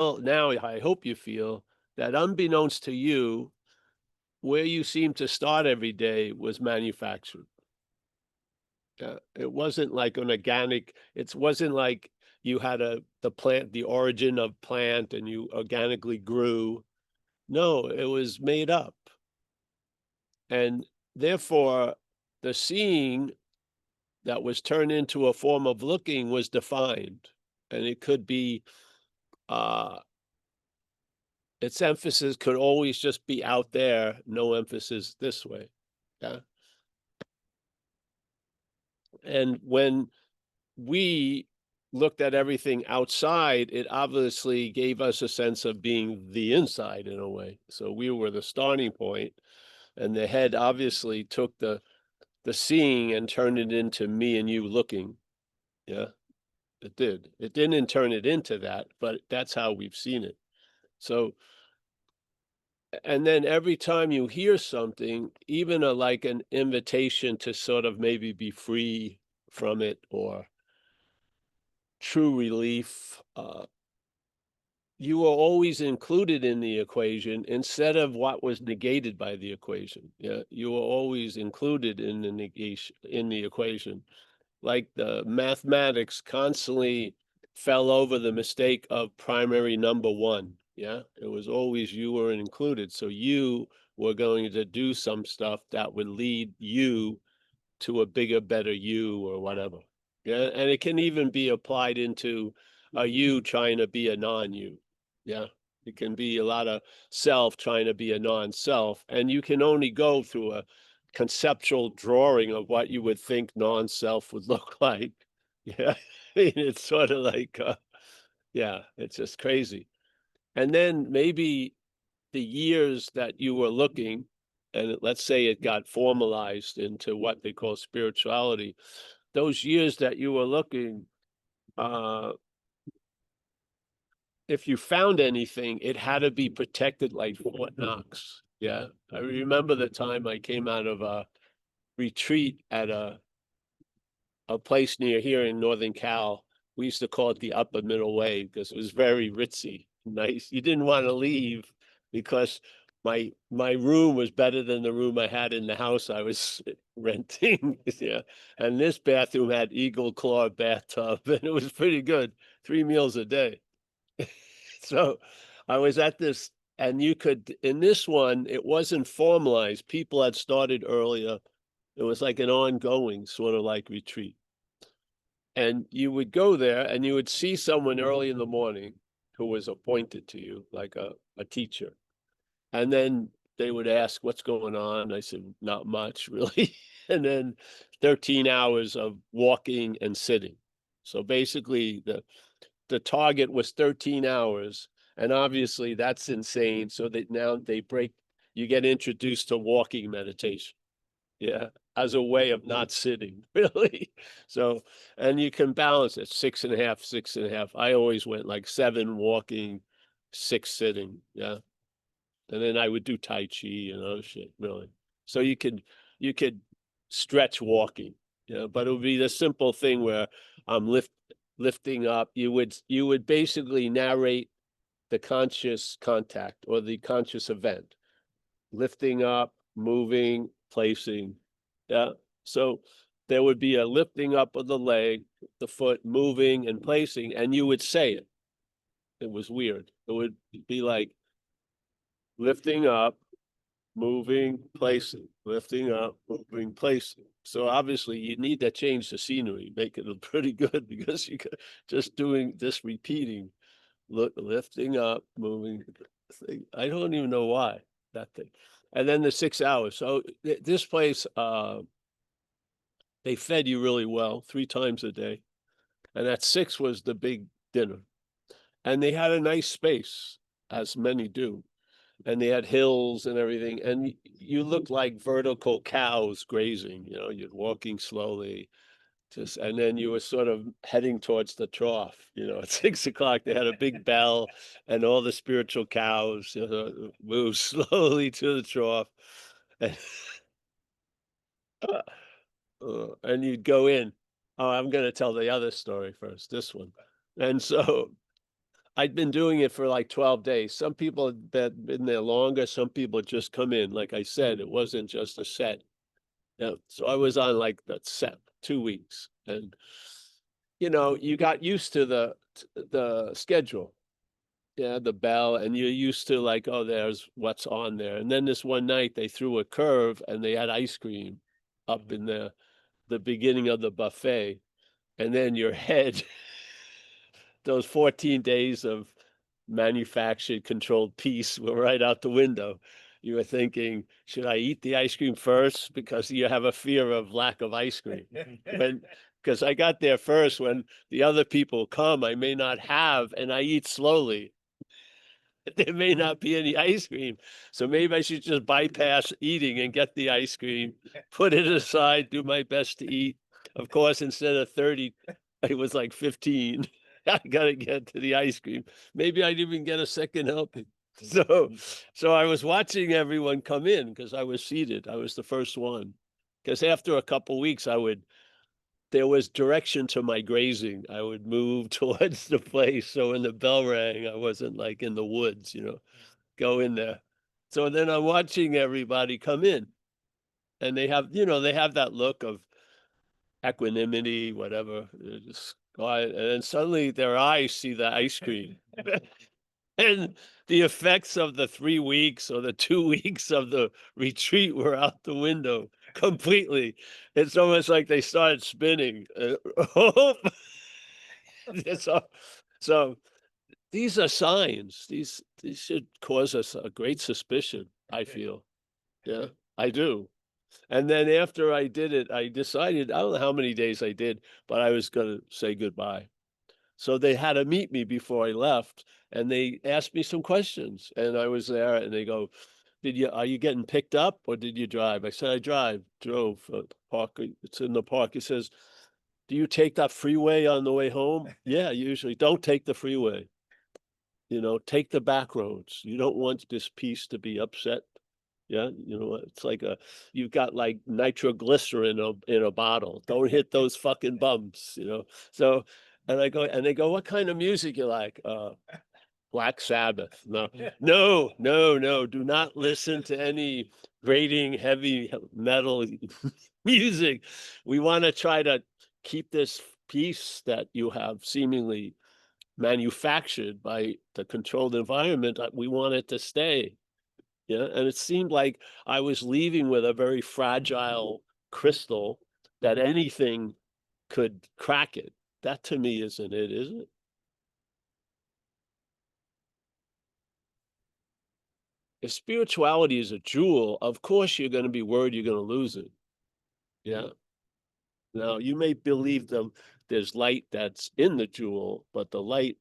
now I hope you feel that unbeknownst to you, where you seem to start every day was manufactured. It wasn't like an organic, it wasn't like you had the plant, the origin of plant and you organically grew. No, it was made up. And therefore, the seeing that was turned into a form of looking was defined. And it could be, uh, its emphasis could always just be out there, no emphasis this way. Yeah. And when we looked at everything outside, it obviously gave us a sense of being the inside in a way. So we were the starting point, and the head obviously took the seeing and turned it into me and you looking. Yeah, it did. It didn't turn it into that, but that's how we've seen it. So, and then every time you hear something, even like an invitation to sort of maybe be free from it or true relief, you were always included in the equation instead of what was negated by the equation. Yeah, you were always included in the negation in the equation. Like the mathematics constantly fell over the mistake of primary number one. Yeah, it was always you were included. So you were going to do some stuff that would lead you to a bigger, better you or whatever. Yeah, and it can even be applied into a you trying to be a non-you. Yeah, it can be a lot of self trying to be a non-self, and you can only go through a conceptual drawing of what you would think non-self would look like. Yeah, I mean, it's sort of like, yeah, it's just crazy. And then maybe the years that you were looking, and let's say it got formalized into what they call spirituality, those years that you were looking, uh, if you found anything, it had to be protected like Fort Knox. Yeah. I remember the time I came out of a retreat at a place near here in Northern Cal. We used to call it the upper middle way because it was very ritzy, nice. You didn't want to leave because my room was better than the room I had in the house I was renting. Yeah. And this bathroom had eagle claw bathtub, and it was pretty good. 3 meals a day. So I was at this, and you could, in this one, it wasn't formalized. People had started earlier. It was like an ongoing sort of like retreat. And you would go there and you would see someone early in the morning who was appointed to you, like a teacher. And then they would ask, what's going on? I said, not much, really. And then 13 hours of walking and sitting. So basically, the target was 13 hours. And obviously, that's insane. So that now you get introduced to walking meditation. Yeah, as a way of not sitting, really. So, and you can balance it 6.5, 6.5. I always went like 7 walking, 6 sitting. Yeah. And then I would do Tai Chi and other shit, really. So you could stretch walking, but it would be the simple thing where I'm lifting up. You would basically narrate the conscious contact or the conscious event, lifting up, moving, placing. Yeah. So there would be a lifting up of the leg, the foot moving and placing, and you would say it. It was weird. It would be like lifting up, moving, placing, lifting up, moving, placing. So obviously you need to change the scenery, make it look pretty good because you could just doing this repeating, lifting up, moving. I don't even know why that thing. And then the 6 hours. So this place, they fed you really well 3 times a day. And at 6 was the big dinner. And they had a nice space, as many do. And they had hills and everything. And you looked like vertical cows grazing, you're walking slowly. And then you were sort of heading towards the trough, at 6 o'clock, they had a big bell and all the spiritual cows, move slowly to the trough. And, and you'd go in. Oh, I'm going to tell the other story first, this one. And so I'd been doing it for like 12 days. Some people had been there longer. Some people just come in. Like I said, it wasn't just a set. Yeah. So I was on like the set 2 weeks, and you got used to the schedule. Yeah, the bell, and you're used to like, oh, there's what's on there. And then this one night they threw a curve and they had ice cream up in the beginning of the buffet. And then your head, those 14 days of manufactured controlled peace were right out the window. You were thinking, should I eat the ice cream first? Because you have a fear of lack of ice cream. Because I got there first, when the other people come, I may not have, and I eat slowly. There may not be any ice cream. So maybe I should just bypass eating and get the ice cream, put it aside, do my best to eat. Of course, instead of 30, it was like 15. I gotta get to the ice cream. Maybe I'd even get a second helping. So so I was watching everyone come in because I was seated. I was the first one. Because after a couple weeks, there was direction to my grazing. I would move towards the place. So when the bell rang, I wasn't like in the woods, go in there. So then I'm watching everybody come in, and they have that look of equanimity, whatever. They're just quiet. And then suddenly their eyes see the ice cream. And the effects of the 3 weeks or the 2 weeks of the retreat were out the window completely. It's almost like they started spinning. So, so these are signs. These should cause us a great suspicion, I feel. Yeah, I do. And then after I did it, I decided, I don't know how many days I did, but I was going to say goodbye. So they had to meet me before I left, and they asked me some questions. And I was there, and they go, are you getting picked up or did you drive? I said, drove, park. It's in the park. He says, do you take that freeway on the way home? Yeah, usually. Don't take the freeway. Take the back roads. You don't want this piece to be upset. Yeah, it's like you've got like nitroglycerin in a bottle. Don't hit those fucking bumps. So, and they go, what kind of music you like? Black Sabbath. No, no, no, no. Do not listen to any grating heavy metal music. We want to try to keep this peace that you have seemingly manufactured by the controlled environment. We want it to stay. Yeah. And it seemed like I was leaving with a very fragile crystal that anything could crack it. That to me isn't it, is it? If spirituality is a jewel, of course you're going to be worried you're going to lose it. Yeah. Now you may believe there's light that's in the jewel, but the light,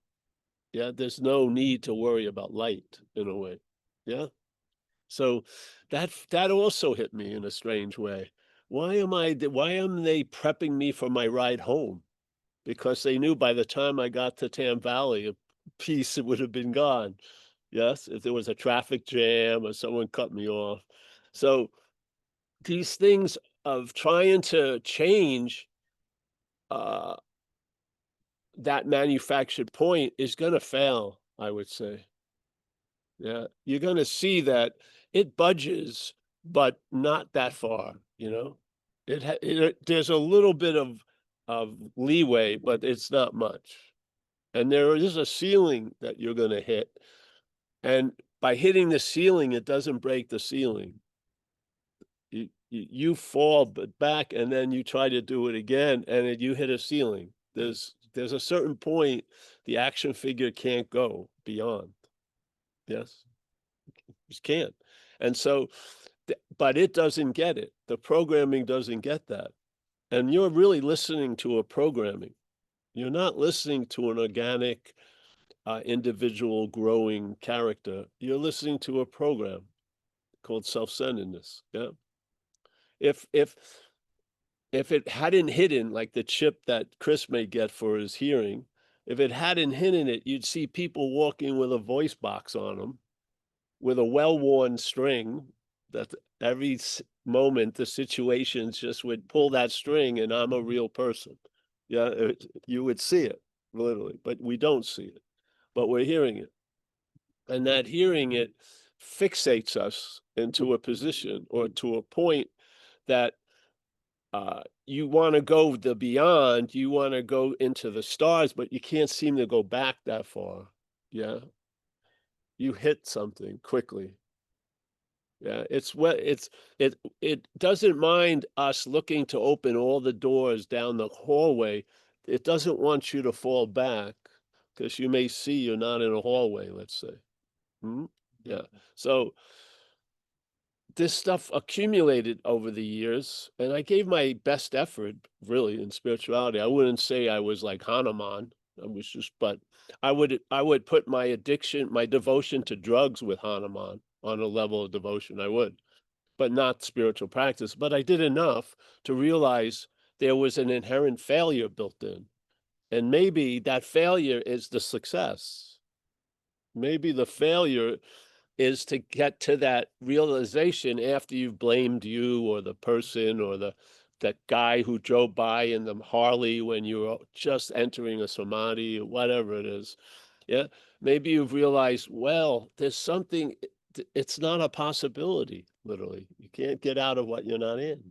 yeah, there's no need to worry about light in a way. Yeah. So that also hit me in a strange way. Why am they prepping me for my ride home? Because they knew by the time I got to Tam Valley, a piece would have been gone. Yes, if there was a traffic jam or someone cut me off. So these things of trying to change uh, that manufactured point is going to fail, I would say. Yeah, you're going to see that it budges, but not that far. There's a little bit of leeway, but it's not much. And there is a ceiling that you're going to hit. And by hitting the ceiling, it doesn't break the ceiling. You fall back, and then you try to do it again, and you hit a ceiling. There's a certain point the action figure can't go beyond. Yes, just can't. And so, but it doesn't get it. The programming doesn't get that. And you're really listening to a programming. You're not listening to an organic, individual growing character. You're listening to a program called self-centeredness. Yeah. If if if it hadn't hidden like the chip that Chris may get for his hearing, if it hadn't hidden it, you'd see people walking with a voice box on them, with a well-worn string that every moment the situations just would pull that string, and I'm a real person. Yeah, you would see it literally, but we don't see it. but we're hearing it. And that hearing it fixates us into a position or to a point that you want to go the beyond, you want to go into the stars, but you can't seem to go back that far. Yeah. You hit something quickly. Yeah, it doesn't mind us looking to open all the doors down the hallway. It doesn't want you to fall back because you may see you're not in a hallway, let's say. Hmm? Yeah. So this stuff accumulated over the years, and I gave my best effort, really, in spirituality. I wouldn't say I was like Hanuman. I was just, but I would put my addiction, my devotion to drugs with Hanuman on a level of devotion. I would, but not spiritual practice. But I did enough to realize there was an inherent failure built in. And maybe that failure is the success. Maybe the failure is to get to that realization after you've blamed you or the person or that guy who drove by in the Harley when you were just entering a samadhi or whatever it is. Yeah. Maybe you've realized, well, there's something, it's not a possibility, literally. You can't get out of what you're not in.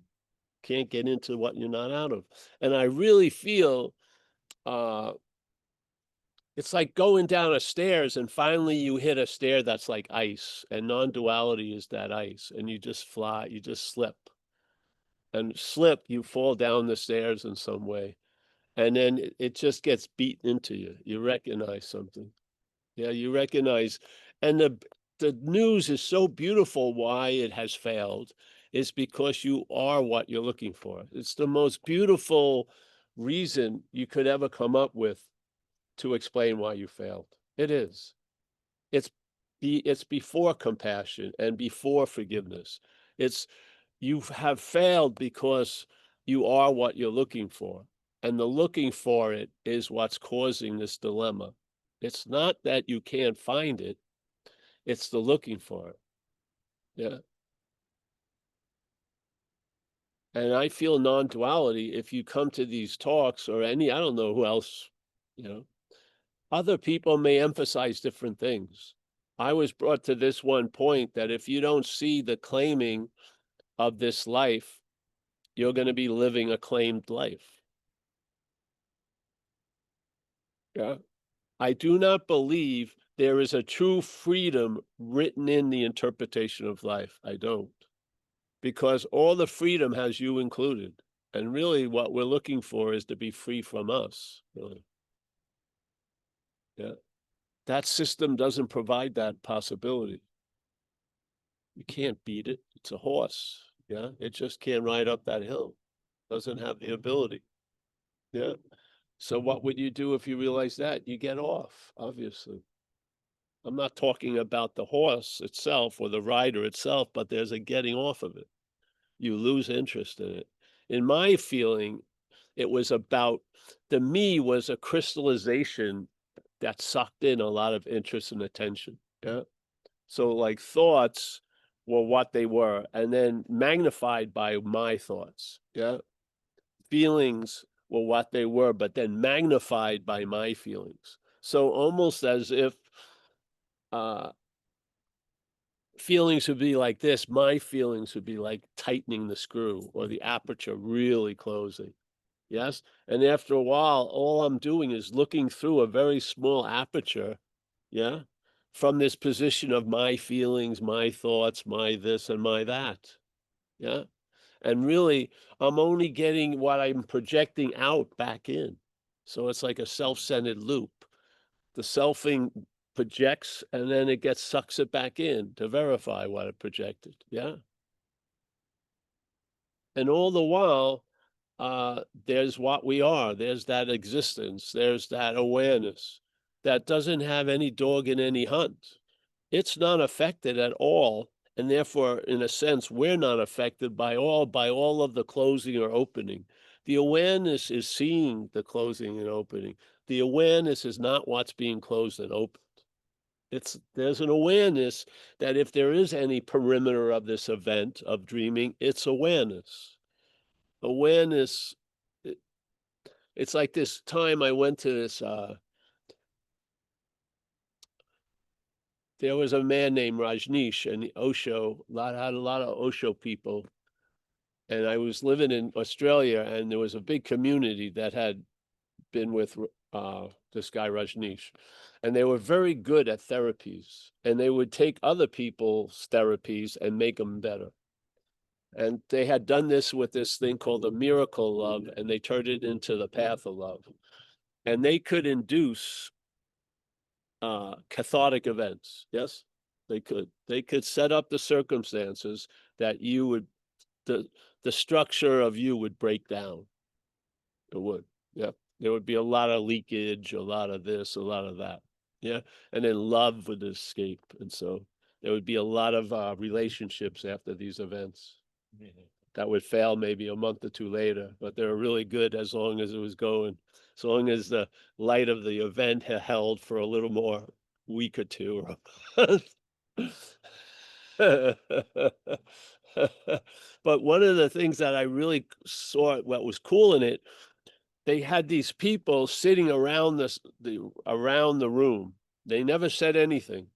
Can't get into what you're not out of. And I really feel uh it's like going down a stairs and finally you hit a stair that's like ice, and non-duality is that ice, and you just fly, you just slip. And slip, you fall down the stairs in some way. And then it just gets beaten into you. You recognize something. Yeah, you recognize. And the news is so beautiful why it has failed is because you are what you're looking for. It's the most beautiful reason you could ever come up with to explain why you failed. It is. It's it's before compassion and before forgiveness. It's you have failed because you are what you're looking for. And the looking for it is what's causing this dilemma. It's not that you can't find it, it's the looking for it. Yeah. And I feel non-duality, if you come to these talks or any, I don't know who else, you know, other people may emphasize different things. I was brought to this one point that if you don't see the claiming of this life, you're going to be living a claimed life. Yeah. I do not believe there is a true freedom written in the interpretation of life. I don't. Because all the freedom has you included. And really what we're looking for is to be free from us, really. Yeah. That system doesn't provide that possibility. You can't beat it. It's a horse. Yeah. It just can't ride up that hill. Doesn't have the ability. Yeah. So what would you do if you realize that? You get off, obviously. I'm not talking about the horse itself or the rider itself, but there's a getting off of it. You lose interest in it. In my feeling, it was about the me was a crystallization that sucked in a lot of interest and attention. Yeah. So like thoughts were what they were, and then magnified by my thoughts. Yeah. Feelings were what they were, but then magnified by my feelings. So almost as if uh feelings would be like this, my feelings would be like tightening the screw or the aperture really closing. Yes. And after a while, all I'm doing is looking through a very small aperture. Yeah. From this position of my feelings, my thoughts, my this and my that. Yeah. And really, I'm only getting what I'm projecting out back in. So it's like a self-centered loop. The selfing projects and then it gets sucks it back in to verify what it projected. Yeah. And all the while, there's what we are. There's that existence. There's that awareness that doesn't have any dog in any hunt. It's not affected at all. And therefore, in a sense, we're not affected by all of the closing or opening. The awareness is seeing the closing and opening. The awareness is not what's being closed and opened. There's an awareness that if there is any perimeter of this event of dreaming, it's awareness. Awareness, it, it's like this time I went to this there was a man named Rajneesh and Osho, had a lot of Osho people. And I was living in Australia, and there was a big community that had been with this guy Rajneesh, and they were very good at therapies, and they would take other people's therapies and make them better. And they had done this with this thing called the miracle love, and they turned it into the path of love. And they could induce cathartic events. Yes, they could. They could set up the circumstances that you would the structure of you would break down. It would. Yeah. There would be a lot of leakage, a lot of this, a lot of that. Yeah. And then love would escape. And so there would be a lot of relationships after these events that would fail maybe a month or two later, but they were really good as long as it was going, as long as the light of the event held for a little more week or two. But one of the things that I really saw what was cool in it, they had these people sitting around around the room. They never said anything.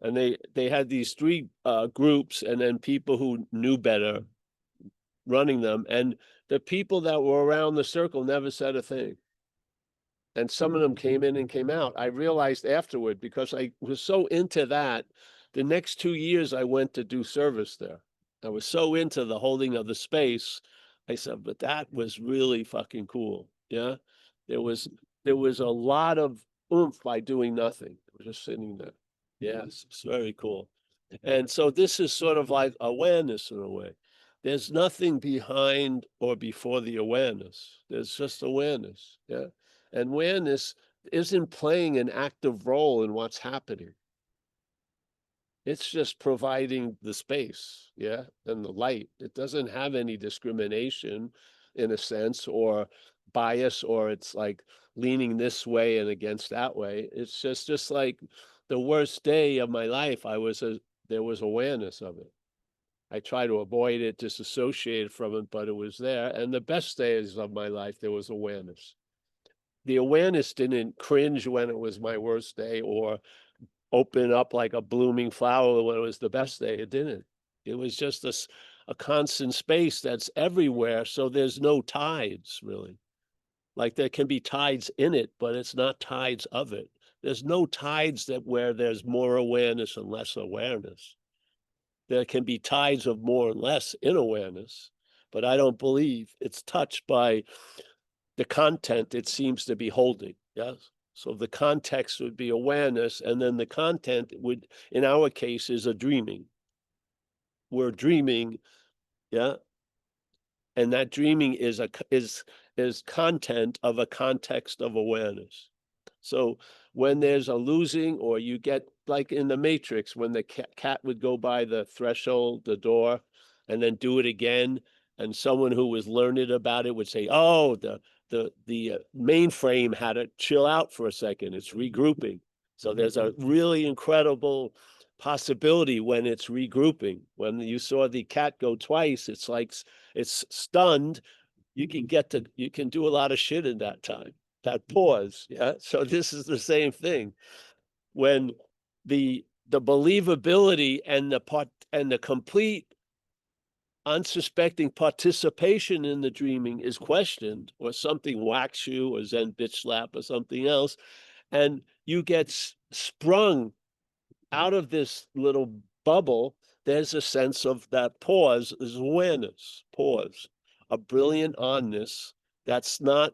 And they had these three groups, and then people who knew better running them. And the people that were around the circle never said a thing. And some of them came in and came out. I realized afterward, because I was so into that, the next 2 years I went to do service there. I was so into the holding of the space. I said, but that was really fucking cool. Yeah. There was a lot of oomph by doing nothing. I was just sitting there. Yes, it's very cool. And so this is sort of like awareness in a way. There's nothing behind or before the awareness. There's just awareness. Yeah. And awareness isn't playing an active role in what's happening. It's just providing the space, yeah, and the light. It doesn't have any discrimination in a sense or bias, or it's like leaning this way and against that way. It's just like the worst day of my life, there was awareness of it. I try to avoid it, disassociate from it, but it was there. And the best days of my life, there was awareness. The awareness didn't cringe when it was my worst day or open up like a blooming flower when it was the best day. It didn't. It was just a constant space that's everywhere. So there's no tides really. Like there can be tides in it, but it's not tides of it. There's no tides where there's more awareness and less awareness. There can be tides of more and less in awareness, but I don't believe it's touched by the content it seems to be holding. Yes. So the context would be awareness, and then the content would, in our case, is a dreaming. We're dreaming, yeah, and that dreaming is content of a context of awareness. So when there's a losing, or you get like in the Matrix, when the cat would go by the threshold, the door, and then do it again, and someone who was learned about it would say, "Oh, the mainframe had to chill out for a second. It's regrouping." So there's a really incredible possibility when it's regrouping. When you saw the cat go twice, it's like it's stunned. You can do a lot of shit in that time. That pause, yeah. So this is the same thing. When the believability and the complete unsuspecting participation in the dreaming is questioned, or something whacks you, or Zen bitch slap, or something else, and you get sprung out of this little bubble, there's a sense of that pause is awareness, pause, a brilliant onness that's not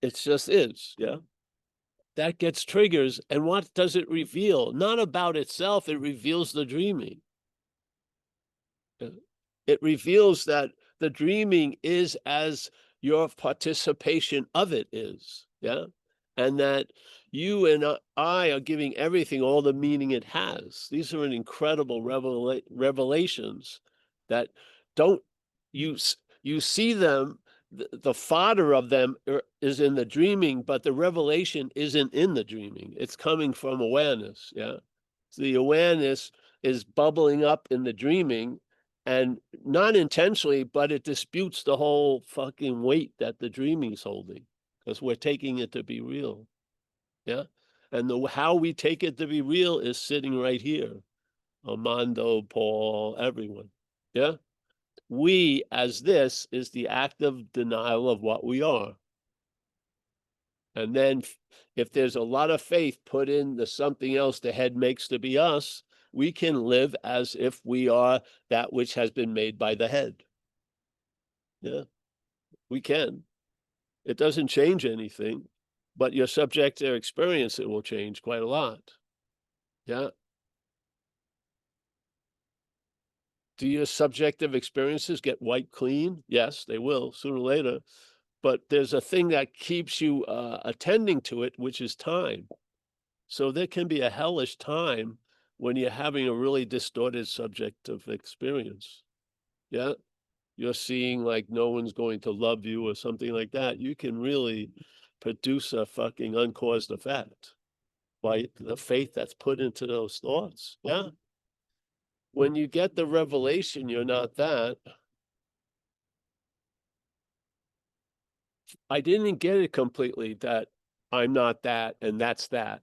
it just is, yeah. That gets triggers, and what does it reveal? Not about itself, it reveals the dreaming. It reveals that the dreaming is as your participation of it is, yeah? And that you and I are giving everything all the meaning it has. These are an incredible revelations that don't, you see them, the fodder of them is in the dreaming, but the revelation isn't in the dreaming. It's coming from awareness, yeah? So the awareness is bubbling up in the dreaming, and not intentionally, but it disputes the whole fucking weight that the dreaming's holding, because we're taking it to be real. Yeah. And how we take it to be real is sitting right here. Armando, Paul, everyone. Yeah. We, as this, is the active denial of what we are. And then if there's a lot of faith put in the something else the head makes to be us, we can live as if we are that which has been made by the head. Yeah, we can. It doesn't change anything, but your subjective experience, it will change quite a lot. Yeah. Do your subjective experiences get wiped clean? Yes, they will sooner or later. But there's a thing that keeps you attending to it, which is time. So there can be a hellish time when you're having a really distorted subjective experience. Yeah. You're seeing like no one's going to love you or something like that. You can really produce a fucking uncaused effect by the faith that's put into those thoughts. Yeah. When you get the revelation, you're not that. I didn't get it completely that I'm not that and that's that.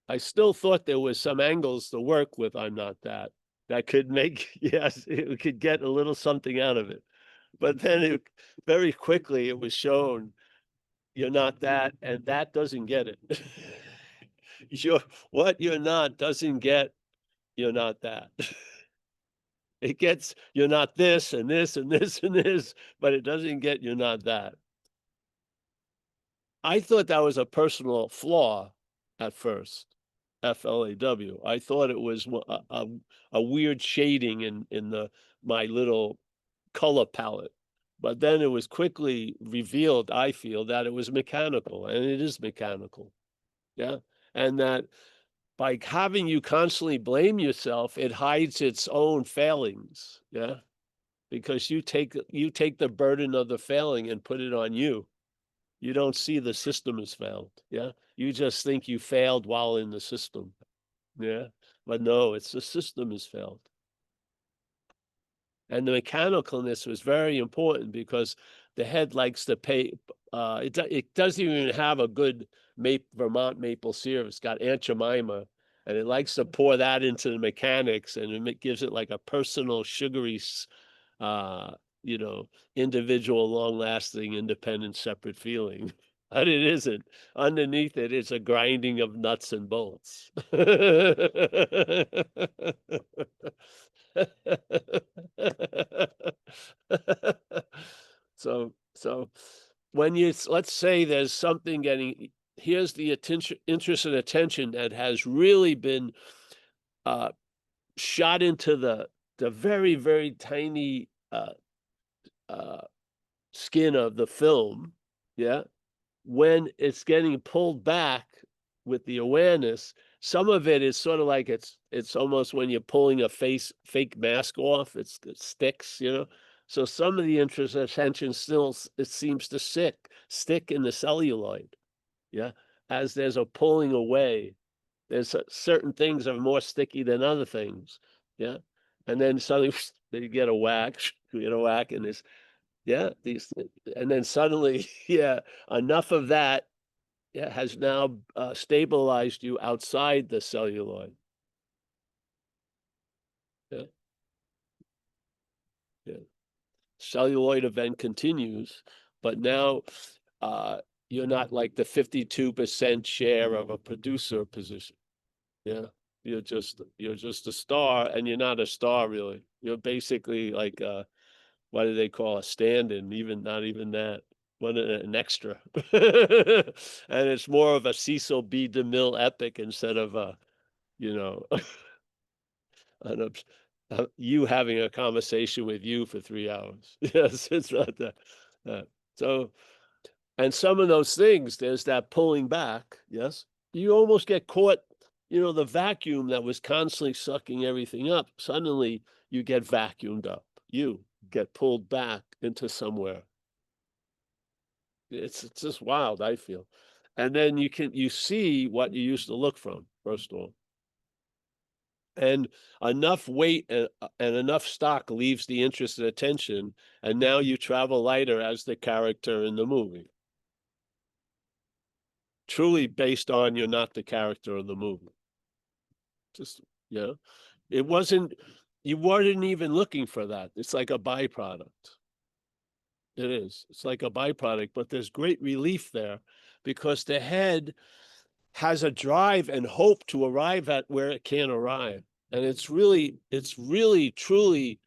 I still thought there was some angles to work with I'm not that. That could make, yes, it could get a little something out of it. But then very quickly it was shown you're not that, and that doesn't get it. You're what you're not doesn't get you're not that. It gets you're not this and this and this and this, but it doesn't get you're not that. I thought that was a personal flaw at first. FLAW. I thought it was a weird shading in the my little color palette. But then it was quickly revealed, I feel, that it was mechanical, and it is mechanical. Yeah. And that by having you constantly blame yourself, it hides its own failings. Yeah. Because you take the burden of the failing and put it on you. You don't see the system has failed. Yeah. You just think you failed while in the system. Yeah. But no, it's the system has failed. And the mechanicalness was very important because the head likes to pay. It doesn't even have a good Vermont maple syrup. It's got Aunt Jemima, and it likes to pour that into the mechanics, and it gives it like a personal, sugary, uh, individual, long-lasting, independent, separate feeling. But it isn't. Underneath it, it's a grinding of nuts and bolts. So when let's say there's something here's the interest and attention that has really been shot into the very, very tiny uh, skin of the film. Yeah. When it's getting pulled back with the awareness, some of it is sort of like it's almost when you're pulling a fake mask off, it sticks. So some of the interest attention still it seems to stick in the celluloid. Yeah. As there's a pulling away, there's certain things are more sticky than other things. Yeah. And then suddenly you get a whack, and it's yeah, and then suddenly, yeah, enough of that has now stabilized you outside the celluloid. Yeah, yeah. Celluloid event continues, but now you're not like the 52% share of a producer position. Yeah. You're just a star, and you're not a star really. You're basically like what do they call a stand-in? Not even that. What an extra. And it's more of a Cecil B. DeMille epic instead of you know, an, you having a conversation with you for 3 hours. Yes, it's not that. Uh, so, and some of those things, there's that pulling back. Yes, you almost get caught. The vacuum that was constantly sucking everything up. Suddenly, you get vacuumed up. You get pulled back into somewhere. It's just wild, I feel. And then you see what you used to look from, first of all. And enough weight and enough stock leaves the interest and attention, and now you travel lighter as the character in the movie. truly based on you're not the character of the movie. Just, it wasn't, you weren't even looking for that. It's like a byproduct. It is. It's like a byproduct, but there's great relief there because the head has a drive and hope to arrive at where it can arrive. And it's really, truly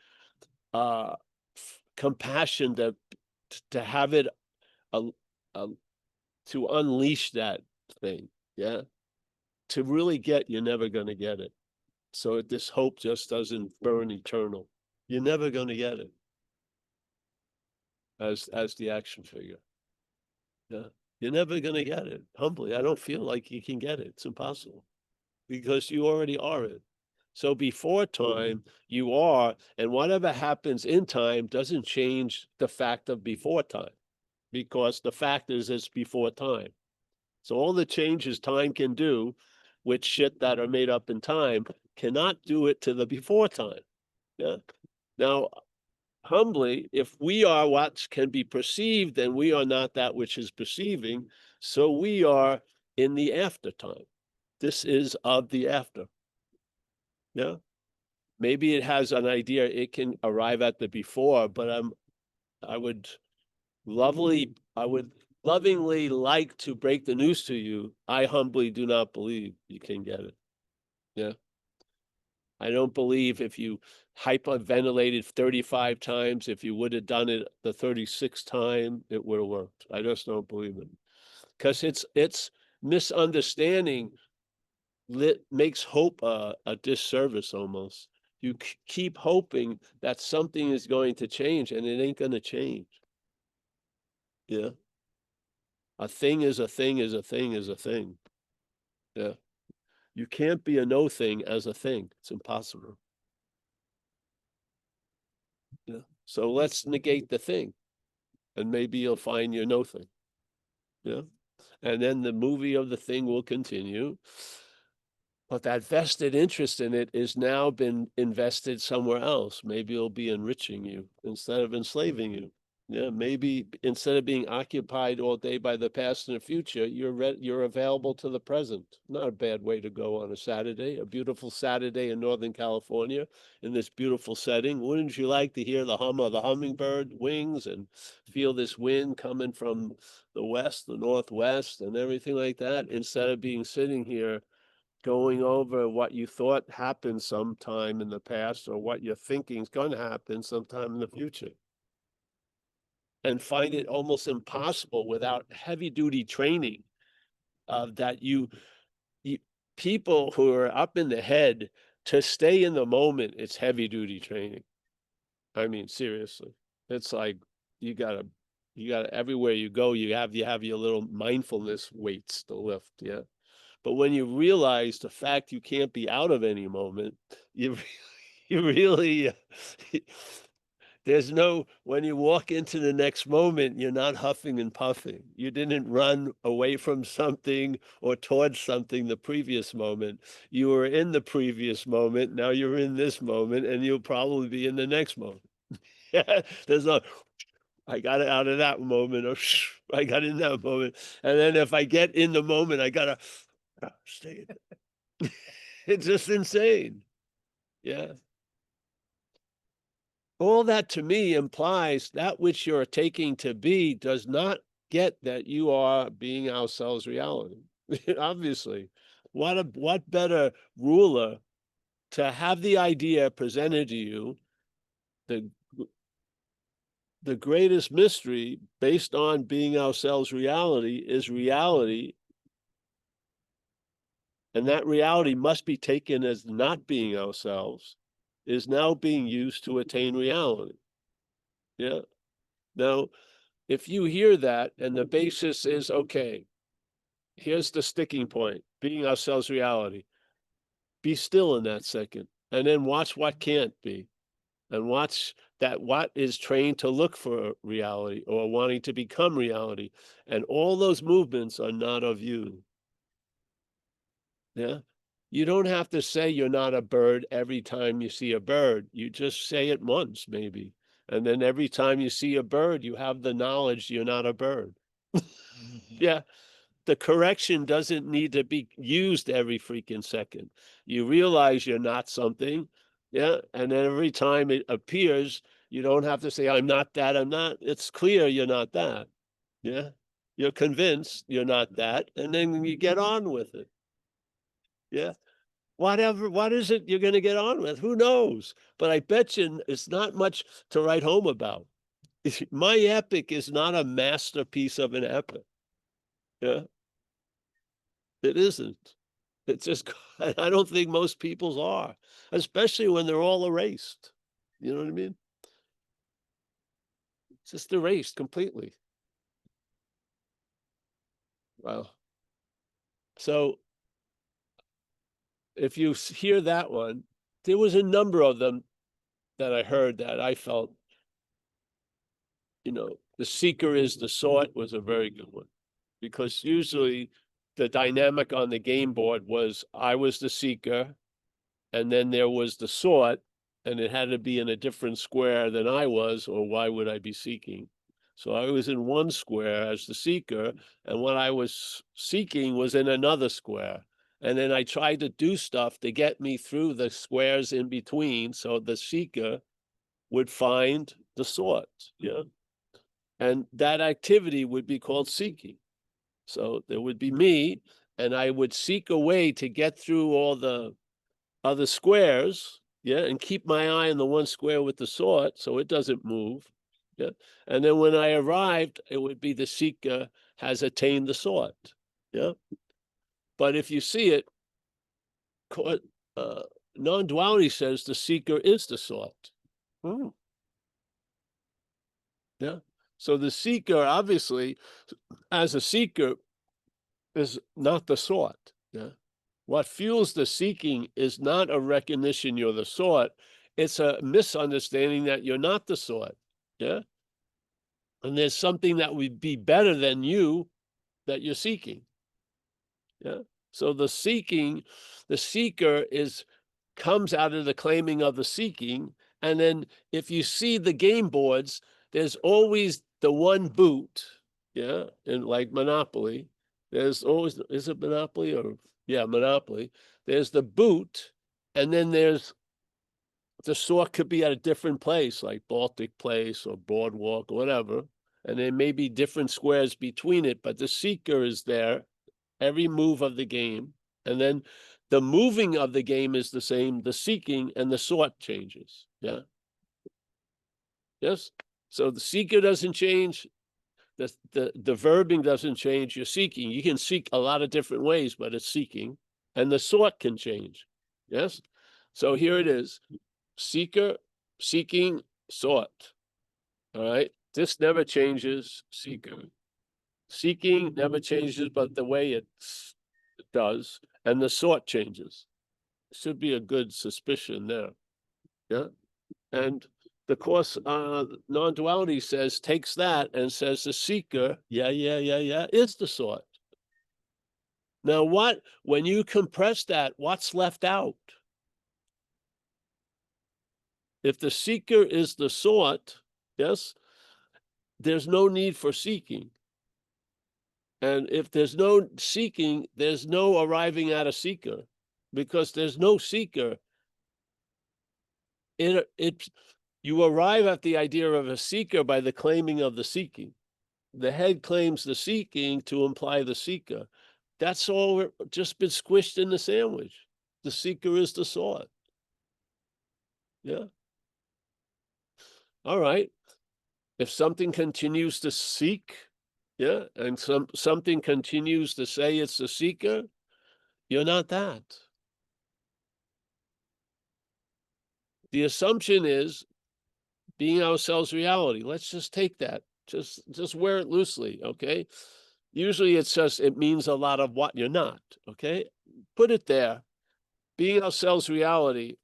compassion to have it uh, uh, to unleash that thing. Yeah. To really get, you're never going to get it. So this hope just doesn't burn eternal. You're never going to get it as the action figure. Yeah. You're never going to get it. Humbly, I don't feel like you can get it. It's impossible because you already are it. So before time, you are, and whatever happens in time doesn't change the fact of before time because the fact is it's before time. So all the changes time can do with shit that are made up in time cannot do it to the before time. Yeah. Now, humbly, if we are what can be perceived, then we are not that which is perceiving. So we are in the after time. This is of the after. Yeah. Maybe it has an idea it can arrive at the before, but I would I would lovingly like to break the news to you. I humbly do not believe you can get it. Yeah. I don't believe if you hyperventilated 35 times, if you would have done it the 36th time, it would have worked. I just don't believe it. Because it's misunderstanding makes hope a disservice almost. You keep hoping that something is going to change and it ain't going to change. Yeah. A thing is a thing is a thing is a thing. Yeah. You can't be a no thing as a thing. It's impossible. Yeah. So let's negate the thing and maybe you'll find your no thing. Yeah. And then the movie of the thing will continue. But that vested interest in it is now been invested somewhere else. Maybe it'll be enriching you instead of enslaving you. Yeah, maybe instead of being occupied all day by the past and the future, you're available to the present. Not a bad way to go on a Saturday, a beautiful Saturday in Northern California in this beautiful setting. Wouldn't you like to hear the hum of the hummingbird wings and feel this wind coming from the west, the northwest, and everything like that, instead of being sitting here going over what you thought happened sometime in the past or what you're thinking is going to happen sometime in the future? And find it almost impossible without heavy duty training that you people who are up in the head to stay in the moment. It's heavy duty training. I mean, seriously, it's like you gotta everywhere you go, you have your little mindfulness weights to lift. Yeah. But when you realize the fact you can't be out of any moment, you you really there's no, when you walk into the next moment, you're not huffing and puffing. You didn't run away from something or towards something the previous moment. You were in the previous moment. Now you're in this moment, and you'll probably be in the next moment. Yeah, there's no, I got it out of that moment, or I got in that moment. And then if I get in the moment, I gotta stay in it. It's just insane. Yeah. All that to me implies that which you're taking to be does not get that you are being ourselves reality. Obviously, what better ruler to have the idea presented to you, the the greatest mystery based on being ourselves reality is reality, and that reality must be taken as not being ourselves, is now being used to attain reality. Yeah. Now, if you hear that and the basis is, okay, here's the sticking point, being ourselves reality, be still in that second, and then watch what can't be, and watch that what is trained to look for reality or wanting to become reality. And all those movements are not of you. Yeah. You don't have to say you're not a bird every time you see a bird. You just say it once, maybe. And then every time you see a bird, you have the knowledge you're not a bird. Yeah. the correction doesn't need to be used every freaking second. You realize you're not something, yeah, and then every time it appears, you don't have to say, I'm not that, I'm not. It's clear you're not that. Yeah. You're convinced you're not that, and then you get on with it. Yeah. Whatever, what is it you're gonna get on with? Who knows? But I bet you it's not much to write home about. My epic is not a masterpiece of an epic. Yeah. It isn't. It's just I don't think most people's are, especially when they're all erased. You know what I mean? It's just erased completely. Wow. So if you hear that one, there was a number of them that I heard that I felt, the seeker is the sought was a very good one. Because usually the dynamic on the game board was I was the seeker, and then there was the sought, and it had to be in a different square than I was, or why would I be seeking? So I was in one square as the seeker, and what I was seeking was in another square. And then I tried to do stuff to get me through the squares in between, so the seeker would find the sought. Yeah. And that activity would be called seeking. So there would be me, and I would seek a way to get through all the other squares, yeah, and keep my eye on the one square with the sought so it doesn't move. Yeah. And then when I arrived, it would be the seeker has attained the sought. Yeah. But if you see it, uh, non-duality says the seeker is the sought. Hmm. Yeah. So the seeker, obviously, as a seeker, is not the sought. Yeah. What fuels the seeking is not a recognition you're the sought. It's a misunderstanding that you're not the sought. Yeah. And there's something that would be better than you that you're seeking. Yeah. So the seeker comes out of the claiming of the seeking. And then if you see the game boards, there's always the one boot. Yeah. And like Monopoly, there's always, is it Monopoly or yeah, Monopoly. There's the boot, and then there's the sort could be at a different place, like Baltic Place or Boardwalk or whatever. And there may be different squares between it, but the seeker is there every move of the game. And then the moving of the game is the same, the seeking and the sort changes. Yeah. Yes. So the seeker doesn't change. The verbing doesn't change. You're seeking. You can seek a lot of different ways, but it's seeking. And the sort can change. Yes. So here it is. Seeker, seeking, sort. All right. This never changes. Seeker. Seeking never changes, but the way it does, and the sort changes. Should be a good suspicion there. Yeah. And the course non-duality takes that and says the seeker, yeah, is the sort. Now when you compress that, what's left out? If the seeker is the sort, yes, there's no need for seeking. And if there's no seeking, there's no arriving at a seeker, because there's no seeker. You arrive at the idea of a seeker by the claiming of the seeking. The head claims the seeking to imply the seeker. That's all just been squished in the sandwich. The seeker is the sort. Yeah. All right. If something continues to seek, yeah, and something continues to say it's the seeker, you're not that. The assumption is being ourselves reality. Let's just take that. Just wear it loosely, okay? Usually it means a lot of what you're not, okay? Put it there. Being ourselves reality,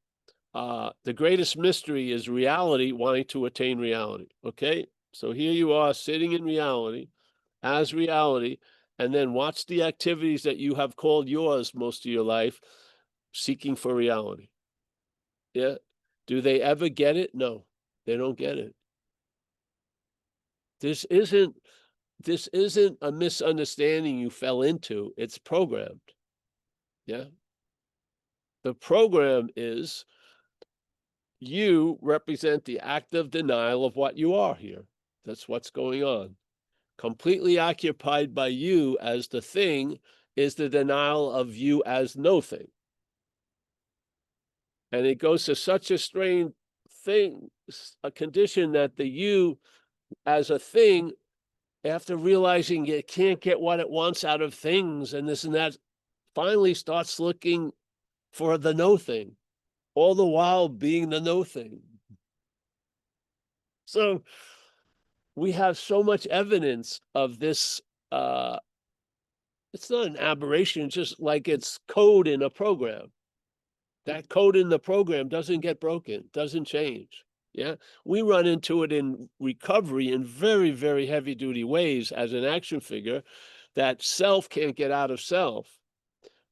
the greatest mystery is reality wanting to attain reality, okay? So here you are sitting in reality, as reality, and then watch the activities that you have called yours most of your life, seeking for reality. Yeah. Do they ever get it? No, they don't get it. This isn't this isn't a misunderstanding you fell into, it's programmed. Yeah. The program is you represent the active denial of what you are here. That's what's going on. Completely occupied by you as the thing is the denial of you as no thing. And it goes to such a strange thing, a condition that the you as a thing, after realizing it can't get what it wants out of things and this and that, finally starts looking for the no thing, all the while being the no thing. So we have so much evidence of this. It's not an aberration, it's just like it's code in a program. That code in the program doesn't get broken, doesn't change. Yeah. We run into it in recovery in very, very heavy duty ways as an action figure that self can't get out of self,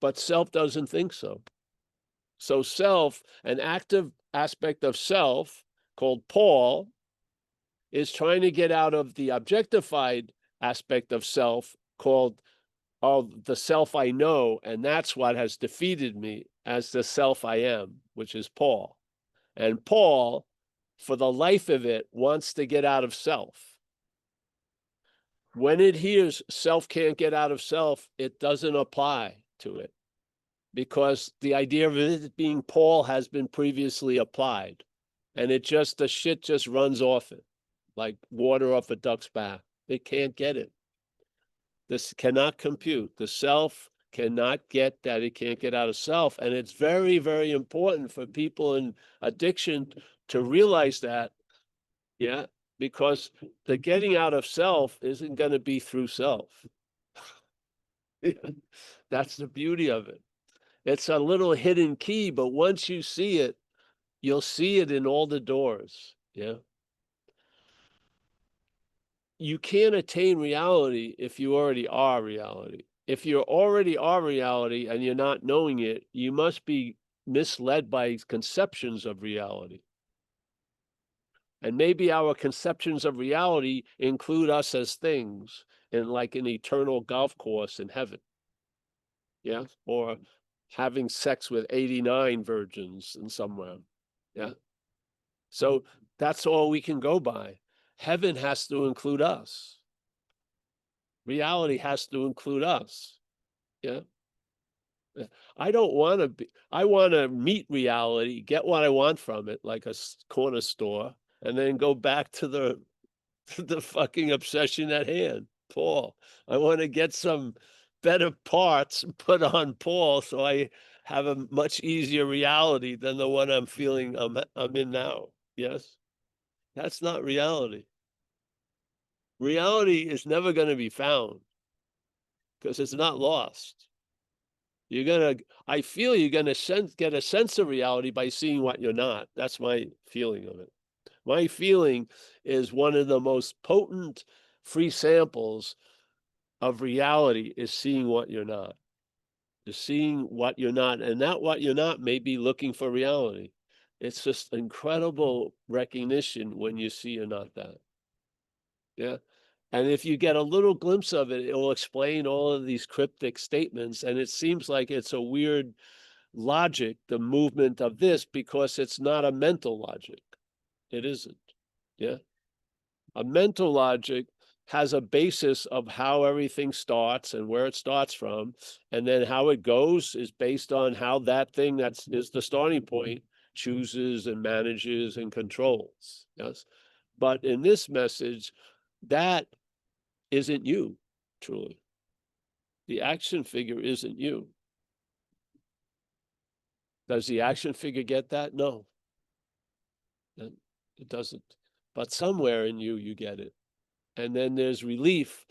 but self doesn't think so. So, self, an active aspect of self called Paul, is trying to get out of the objectified aspect of self called the self I know, and that's what has defeated me as the self I am, which is Paul. And Paul, for the life of it, wants to get out of self. When it hears self can't get out of self, it doesn't apply to it because the idea of it being Paul has been previously applied. And the shit just runs off it like water off a duck's back. It can't get it. This cannot compute. The self cannot get that. It can't get out of self. And it's very, very important for people in addiction to realize that. Yeah. Because the getting out of self isn't going to be through self. That's the beauty of it. It's a little hidden key, but once you see it, you'll see it in all the doors. Yeah. You can't attain reality if you already are reality. If you already are reality and you're not knowing it, you must be misled by conceptions of reality. And maybe our conceptions of reality include us as things in like an eternal golf course in heaven. Yeah. Or having sex with 89 virgins in somewhere. Yeah. So that's all we can go by. Heaven has to include us. Reality has to include us. Yeah. I don't want to be, I want to meet reality, get what I want from it, like a corner store, and then go back to the the fucking obsession at hand, Paul. I want to get some better parts put on Paul so I have a much easier reality than the one I'm feeling I'm in now. Yes. That's not reality. Reality is never going to be found because it's not lost. You're gonna, I feel you're gonna get a sense of reality by seeing what you're not. That's my feeling of it. My feeling is one of the most potent free samples of reality is seeing what you're not. Is seeing what you're not, and that what you're not may be looking for reality. It's just incredible recognition when you see you're not that. Yeah. And if you get a little glimpse of it, it will explain all of these cryptic statements. And it seems like it's a weird logic, the movement of this, because it's not a mental logic. It isn't. Yeah. A mental logic has a basis of how everything starts and where it starts from. And then how it goes is based on how that thing is the starting point chooses and manages and controls. Yes. But in this message, that isn't you, truly. The action figure isn't you. Does the action figure get that? No, it doesn't. But somewhere in you, you get it. And then there's relief.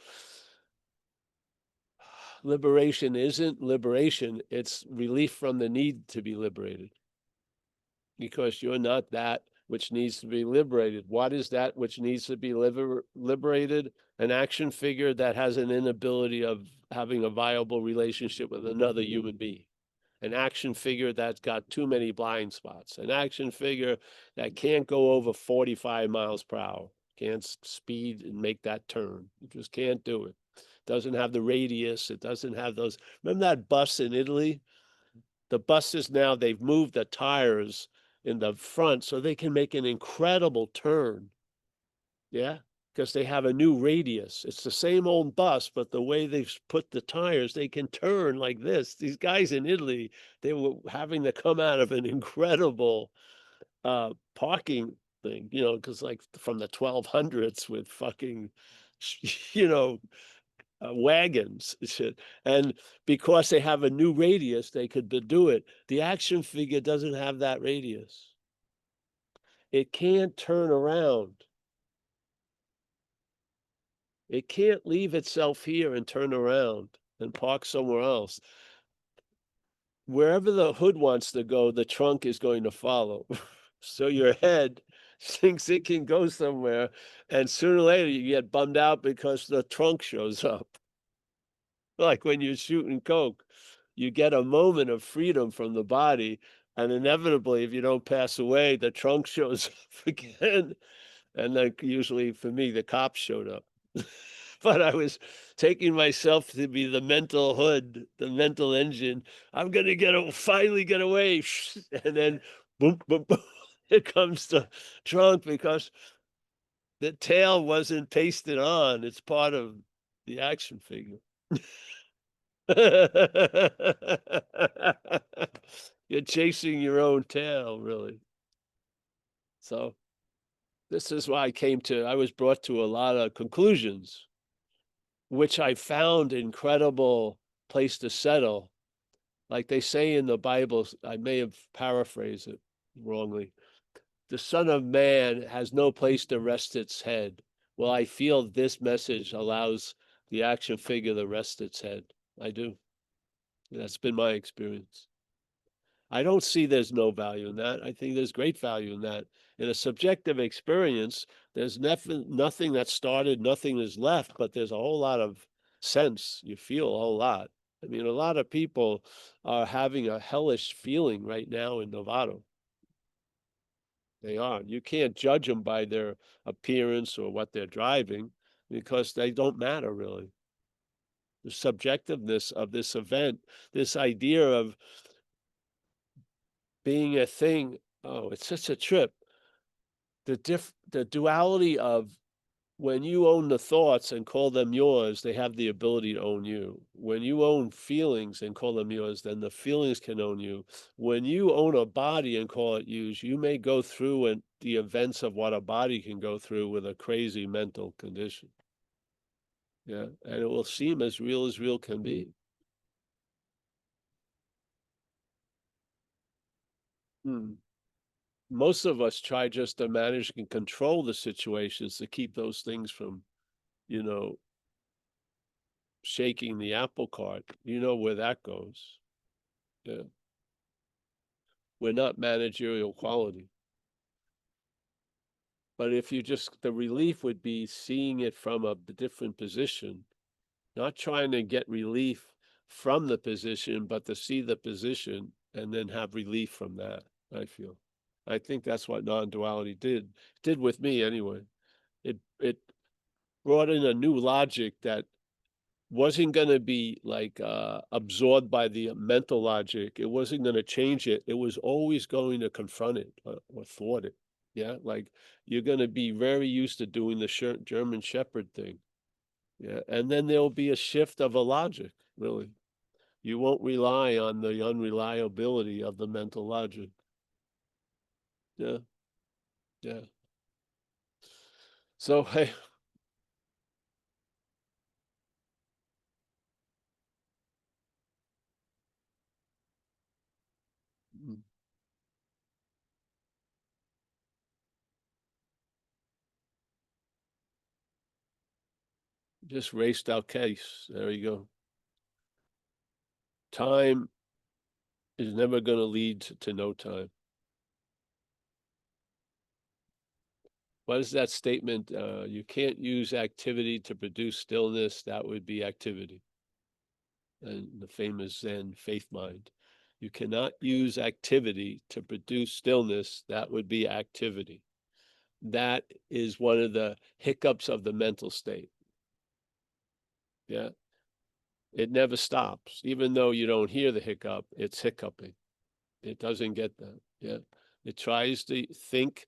Liberation isn't liberation, it's relief from the need to be liberated. Because you're not that which needs to be liberated. What is that which needs to be liberated? An action figure that has an inability of having a viable relationship with another human being. An action figure that's got too many blind spots. An action figure that can't go over 45 miles per hour. Can't speed and make that turn. You just can't do it. Doesn't have the radius. It doesn't have those. Remember that bus in Italy? The buses now, they've moved the tires in the front so they can make an incredible turn. Yeah, because they have a new radius. It's the same old bus, but the way they've put the tires, they can turn like this. These guys in Italy, they were having to come out of an incredible parking thing, because like from the 1200s with fucking, you know, wagons and shit. And because they have a new radius, they could do it. The action figure doesn't have that radius. It can't turn around. It can't leave itself here and turn around and park somewhere else. Wherever the hood wants to go, the trunk is going to follow. So your head thinks it can go somewhere, and sooner or later you get bummed out because the trunk shows up. Like when you're shooting coke, you get a moment of freedom from the body, and inevitably, if you don't pass away, the trunk shows up again. And then usually for me, the cops showed up. But I was taking myself to be the mental hood, the mental engine. I'm gonna finally get away. And then boom, boom, boom, here comes the trunk because the tail wasn't pasted on. It's part of the action figure. You're chasing your own tail, really. So this is why I was brought to a lot of conclusions, which I found incredible place to settle. Like they say in the Bible, I may have paraphrased it wrongly. The Son of Man has no place to rest its head. Well, I feel this message allows the action figure to rest its head. I do. That's been my experience. I don't see there's no value in that. I think there's great value in that. In a subjective experience, there's nothing that started, nothing is left, but there's a whole lot of sense. You feel a whole lot. I mean, a lot of people are having a hellish feeling right now in Novato. They are. You can't judge them by their appearance or what they're driving because they don't matter really. The subjectiveness of this event, this idea of being a thing. Oh, it's such a trip. The duality of when you own the thoughts and call them yours, they have the ability to own you. When you own feelings and call them yours, then the feelings can own you. When you own a body and call it yours, you may go through the events of what a body can go through with a crazy mental condition. Yeah, and it will seem as real can be. Hmm. Most of us try just to manage and control the situations to keep those things from, you know, shaking the apple cart. You know where that goes. Yeah. We're not managerial quality. But if you just, the relief would be seeing it from a different position, not trying to get relief from the position, but to see the position and then have relief from that, I feel. I think that's what non-duality did with me anyway. It brought in a new logic that wasn't going to be like absorbed by the mental logic. It wasn't going to change it. It was always going to confront it or thwart it. Yeah, like you're going to be very used to doing the German Shepherd thing. Yeah, and then there'll be a shift of a logic, really. You won't rely on the unreliability of the mental logic. Yeah, yeah. So, hey, just raced our case. There you go. Time is never going to lead to no time. What is that statement? You can't use activity to produce stillness. That would be activity. And the famous Zen faith mind. You cannot use activity to produce stillness. That would be activity. that is one of the hiccups of the mental state. Yeah. It never stops. Even though you don't hear the hiccup, it's hiccuping. It doesn't get that. Yeah. It tries to think,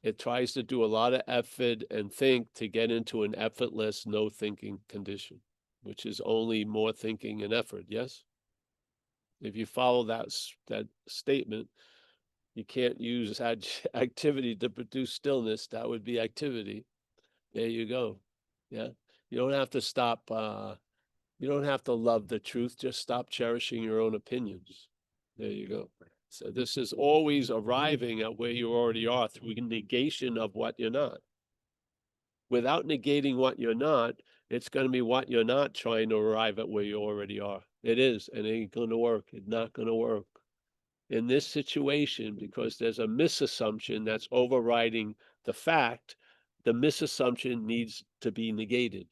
it tries to do a lot of effort and think to get into an effortless, no thinking condition, which is only more thinking and effort. Yes. If you follow that statement, you can't use activity to produce stillness. That would be activity. There you go. Yeah. You don't have to stop. You don't have to love the truth. Just stop cherishing your own opinions. There you go. So this is always arriving at where you already are through negation of what you're not. Without negating what you're not, it's going to be what you're not trying to arrive at where you already are. It is, and it ain't going to work. It's not going to work. In this situation, because there's a misassumption that's overriding the fact, the misassumption needs to be negated.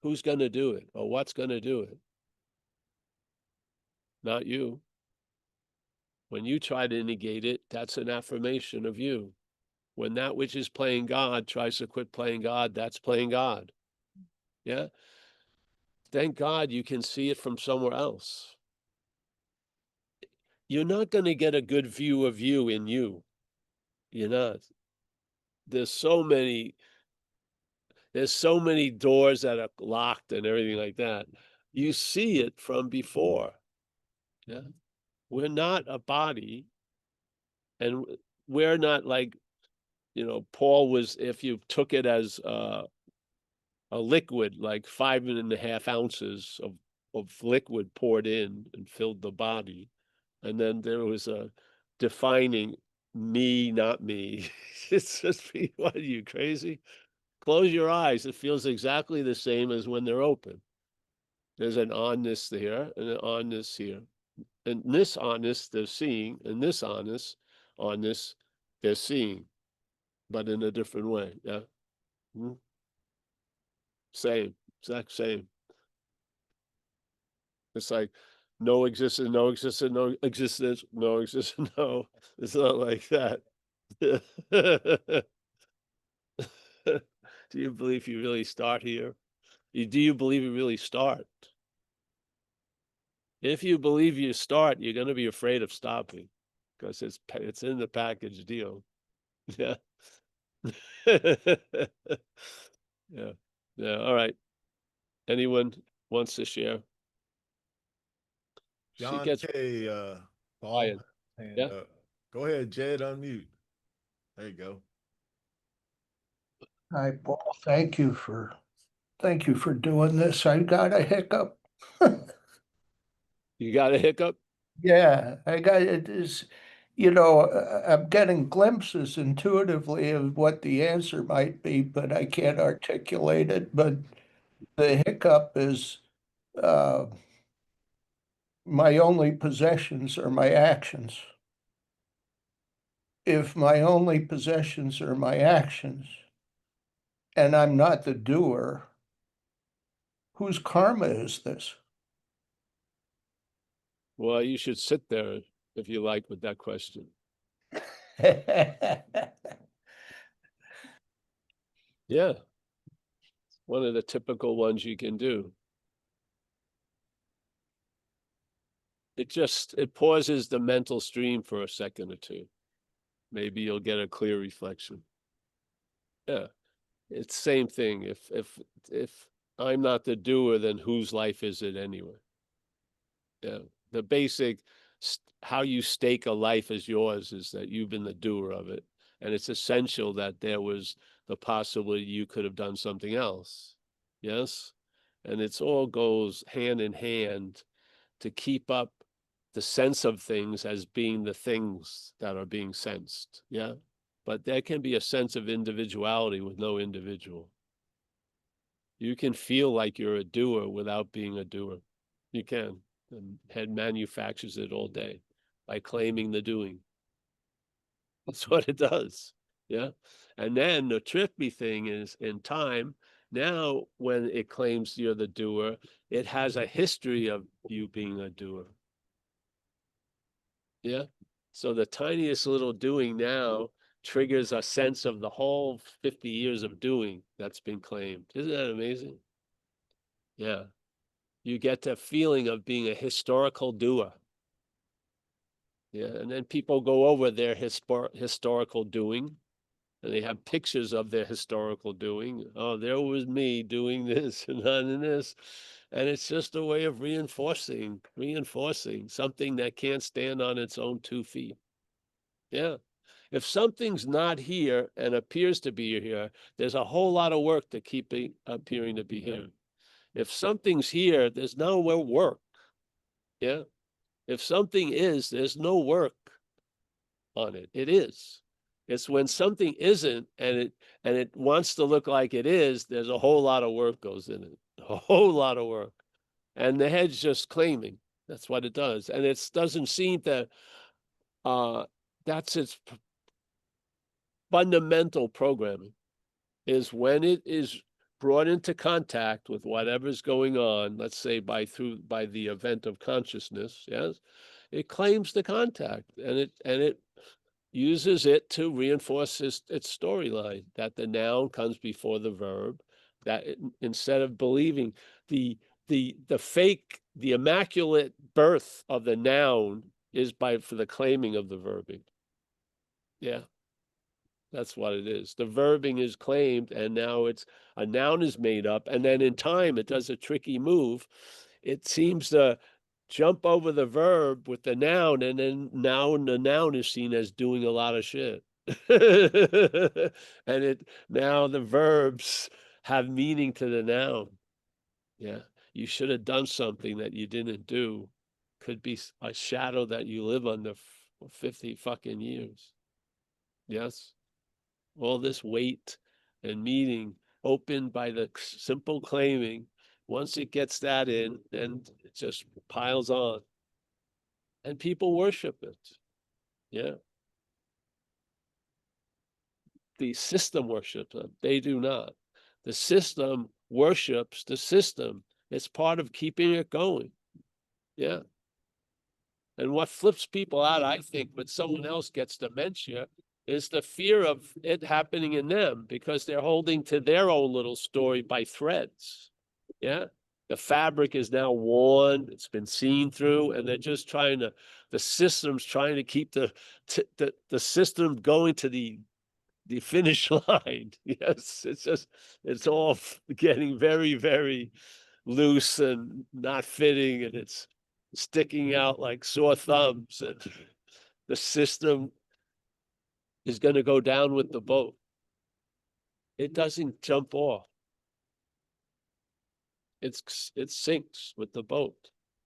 Who's going to do it, or what's going to do it? Not you. When you try to negate it, that's an affirmation of you. When that which is playing God tries to quit playing God, that's playing God. Yeah. Thank God you can see it from somewhere else. You're not going to get a good view of you in you. You're not. There's so many doors that are locked and everything like that. You see it from before. Yeah. We're not a body, and we're not like, Paul was, if you took it as a liquid, like 5.5 ounces of liquid poured in and filled the body. And then there was a defining me, not me. It's just, what are you, crazy? Close your eyes. It feels exactly the same as when they're open. There's an onness there and an onness here. And this onness they're seeing, and this onness they're seeing, but in a different way. Yeah. Mm-hmm. Same, exact same. It's like no existence, no existence, no existence, no existence, no. It's not like that. Do you believe you really start here? Do you believe you really start? If you believe you start, you're going to be afraid of stopping because it's in the package deal. Yeah. Yeah. Yeah. All right. Anyone wants to share? She John gets K. Paul, quiet. hand Yeah. up. Go ahead, Jed, unmute. There you go. Hi, Paul. Thank you for doing this. I got a hiccup. You got a hiccup? Yeah, I got it is, I'm getting glimpses intuitively of what the answer might be, but I can't articulate it. But the hiccup is uh, my only possessions are my actions. If my only possessions are my actions and I'm not the doer, whose karma is this? Well, you should sit there if you like with that question. Yeah. One of the typical ones you can do. It pauses the mental stream for a second or two. Maybe you'll get a clear reflection. Yeah. It's same thing. If I'm not the doer, then whose life is it anyway? Yeah. The basic how you stake a life as yours is that you've been the doer of it. And it's essential that there was the possibility you could have done something else. Yes. And it's all goes hand in hand to keep up the sense of things as being the things that are being sensed. Yeah. But there can be a sense of individuality with no individual. You can feel like you're a doer without being a doer. You can. And head manufactures it all day by claiming the doing. That's what it does. Yeah. And then the trippy thing is in time, now when it claims you're the doer, it has a history of you being a doer. Yeah. So the tiniest little doing now triggers a sense of the whole 50 years of doing that's been claimed. Isn't that amazing? Yeah. You get the feeling of being a historical doer. Yeah, and then people go over their historical doing, and they have pictures of their historical doing. Oh, there was me doing this and that and this. And it's just a way of reinforcing something that can't stand on its own 2 feet. Yeah. If something's not here and appears to be here, there's a whole lot of work to keep it appearing to be here. If something's here, there's no work. Yeah. If something is, there's no work on it. It is. It's when something isn't and it wants to look like it is, there's a whole lot of work goes in it. A whole lot of work. And the head's just claiming. That's what it does. And it doesn't seem to that's its fundamental programming, is when it is brought into contact with whatever's going on, let's say by the event of consciousness, yes, it claims the contact and it uses it to reinforce its storyline that the noun comes before the verb, that instead of believing the immaculate birth of the noun is for the claiming of the verbing. Yeah. That's what it is. The verbing is claimed, and now a noun is made up, and then in time it does a tricky move. It seems to jump over the verb with the noun, and then now the noun is seen as doing a lot of shit. And now the verbs have meaning to the noun. Yeah. You should have done something that you didn't do. Could be a shadow that you live under for 50 fucking years. Yes. All this weight and meaning opened by the simple claiming. Once it gets that in, then it just piles on. And people worship it. Yeah. The system worships them. They do not. The system worships the system. It's part of keeping it going. Yeah. And what flips people out, I think, when someone else gets dementia, is the fear of it happening in them because they're holding to their own little story by threads. Yeah. The fabric is now worn, it's been seen through, and they're just the system's trying to keep the system going to the finish line. Yes, it's all getting very, very loose and not fitting, and it's sticking out like sore thumbs, and the system is going to go down with the boat. It doesn't jump off. It sinks with the boat.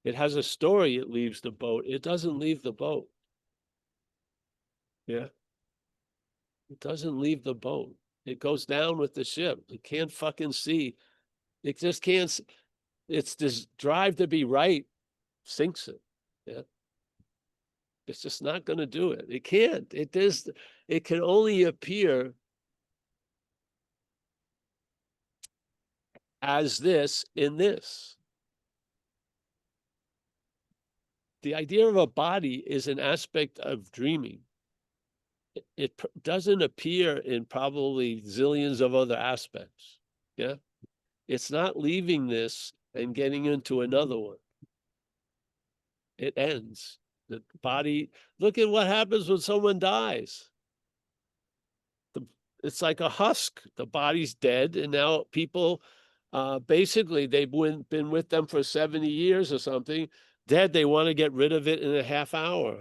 It has a story. It leaves the boat. It doesn't leave the boat. Yeah. It doesn't leave the boat. It goes down with the ship. It can't fucking see. It just can't. It's this drive to be right sinks it. Yeah. It's just not going to do it. It can't. It can only appear as this in this. The idea of a body is an aspect of dreaming. It doesn't appear in probably zillions of other aspects. Yeah. It's not leaving this and getting into another one. It ends. The body, look at what happens when someone dies. It's like a husk. The body's dead, and now people, basically, they've been with them for 70 years or something. Dead, they want to get rid of it in a half hour.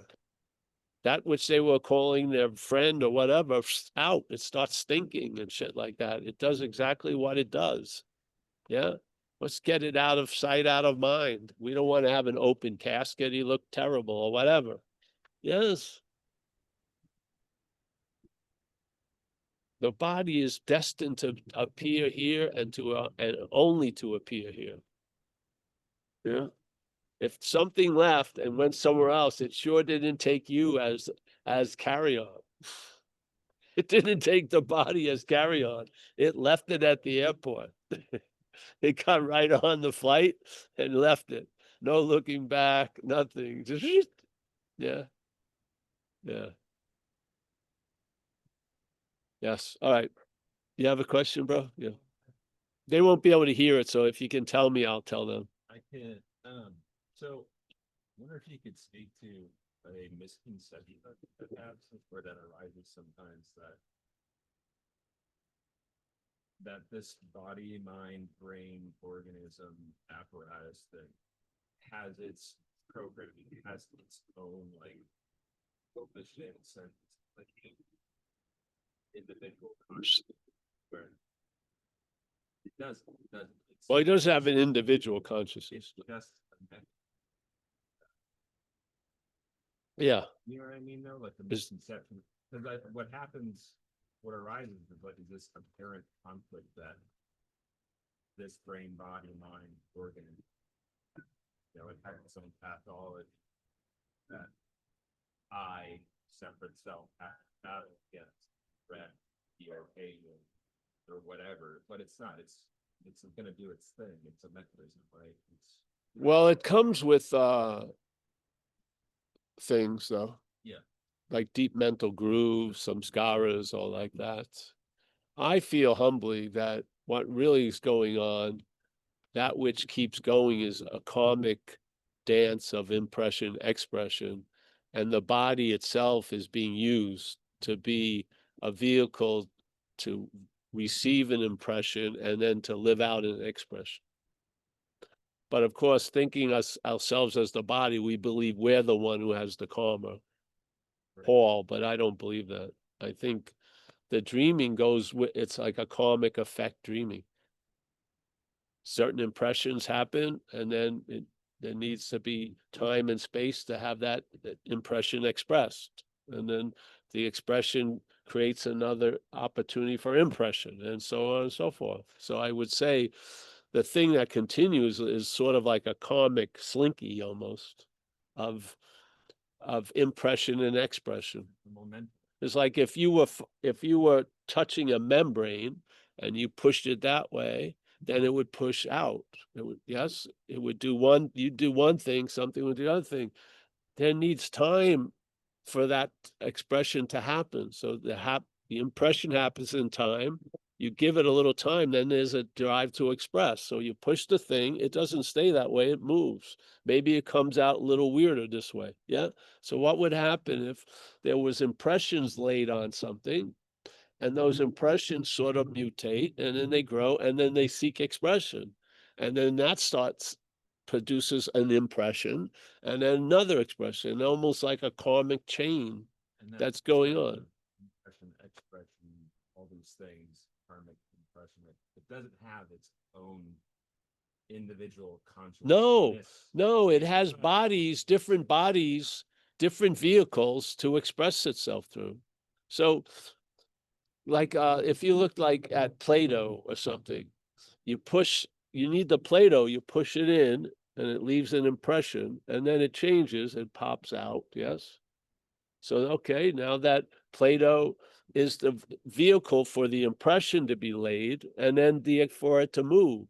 That which they were calling their friend or whatever, out. It starts stinking and shit like that. It does exactly what it does. Yeah. Let's get it out of sight, out of mind. We don't want to have an open casket. He looked terrible or whatever. Yes. The body is destined to appear here and only to appear here. Yeah. If something left and went somewhere else, it sure didn't take you as carry-on. It didn't take the body as carry-on. It left it at the airport. It got right on the flight and left it. No looking back, nothing. Just yeah. Yeah. Yes, all right. You have a question, bro? Yeah. They won't be able to hear it, so if you can tell me, I'll tell them. I can, so I wonder if you could speak to a misconception that perhaps or that arises sometimes that this body, mind, brain, organism apparatus that has its programming, has its own like volition and like individual consciousness where it doesn't. Well, he does have an individual It's consciousness. just a mechanism. Yeah, You know what I mean, though? Like the Is- misconception, because what happens, what arises is like is this apparent conflict that this brain, body, mind, organ, you know, it has its own pathology that I, separate self, have to battle against, red, or whatever, but it's not. It's gonna do its thing. It's a mechanism, right? It's well, it comes with things though. Yeah. Like deep mental grooves, some scaras, all like that. I feel humbly that what really is going on, that which keeps going is a karmic dance of impression, expression, and the body itself is being used to be a vehicle to receive an impression and then to live out an expression. But of course, thinking ourselves as the body, we believe we're the one who has the karma, Paul, but I don't believe that. I think the dreaming goes with, it's like a karmic effect dreaming. Certain impressions happen, and then there needs to be time and space to have that impression expressed. And then the expression creates another opportunity for impression, and so on and so forth. So I would say the thing that continues is sort of like a karmic slinky almost of impression and expression. the momentum. It's like if you were touching a membrane and you pushed it that way, then it would push out. It would, yes, it would do one, you'd do one thing, something would do the other thing. There needs time for that expression to happen. So the impression happens in time. You give it a little time, then there's a drive to express. So you push the thing, it doesn't stay that way, it moves. Maybe it comes out a little weirder this way. Yeah. So what would happen if there was impressions laid on something, and those impressions sort of mutate, and then they grow, and then they seek expression, and then that produces an impression, and then another expression, almost like a karmic chain And that's going on. Impression, expression, all these things, karmic impression. It doesn't have its own individual consciousness. No, it has bodies, different vehicles to express itself through. So like if you look like at Play-Doh or something, you need the Play-Doh, you push it in and it leaves an impression, and then it changes, it pops out, yes? So, okay, now that Play-Doh is the vehicle for the impression to be laid and then for it to move.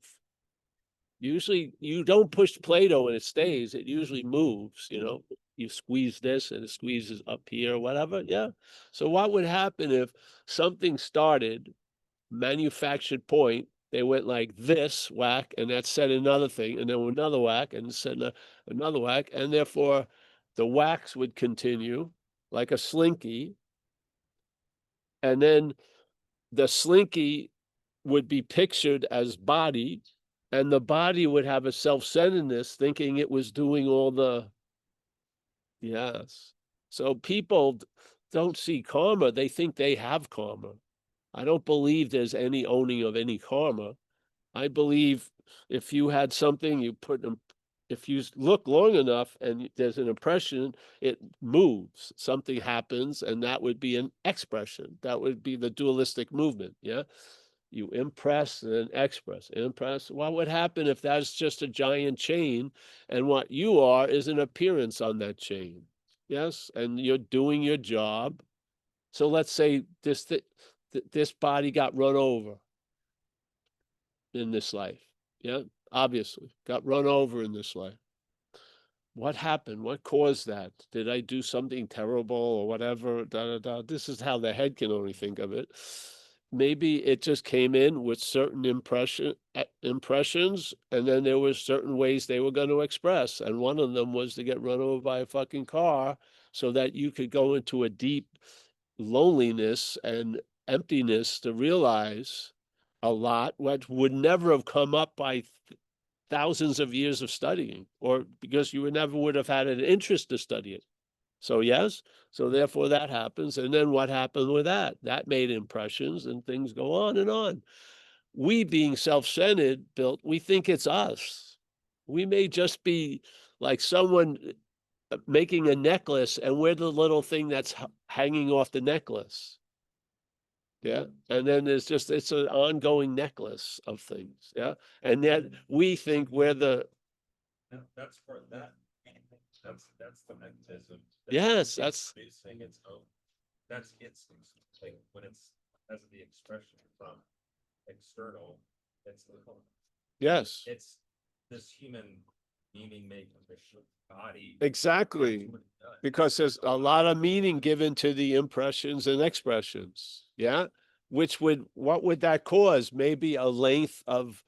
Usually you don't push Play-Doh and it stays, it usually moves, you know? You squeeze this and it squeezes up here, whatever, yeah? So what would happen if something started, manufactured point, they went like this whack, and that said another thing, and then another whack, and said another whack, and therefore the whacks would continue like a slinky, and then the slinky would be pictured as body, and the body would have a self-centeredness, thinking it was doing all the, yes. So people don't see karma, they think they have karma. I don't believe there's any owning of any karma. I believe if you had something, if you look long enough and there's an impression, it moves, something happens, and that would be an expression. That would be the dualistic movement, yeah? You impress and then express, impress. What would happen if that's just a giant chain and what you are is an appearance on that chain? Yes, and you're doing your job. So let's say this body got run over in this life. Yeah, obviously got run over in this life. what happened? What caused that? Did I do something terrible or whatever? Da, da, da. This is how the head can only think of it. Maybe it just came in with certain impressions, and then there were certain ways they were going to express. And one of them was to get run over by a fucking car so that you could go into a deep loneliness and emptiness to realize a lot, which would never have come up by thousands of years of studying, or because you never would have had an interest to study it. So yes, so therefore that happens. And then what happened with that? That made impressions, and things go on and on. We, being self-centered, built, we think it's us. We may just be like someone making a necklace, and we're the little thing that's hanging off the necklace. Yeah. And then there's just, it's an ongoing necklace of things. Yeah. And yet we think we're the, That's for that. That's the mechanism. Yes, that's- Producing its own. That's its like when it's as the expression from external. It's the yes, it's this human meaning making body. exactly. That's what it does. Because there's a lot of meaning given to the impressions and expressions. Yeah. Which would, what would that cause? Maybe a length of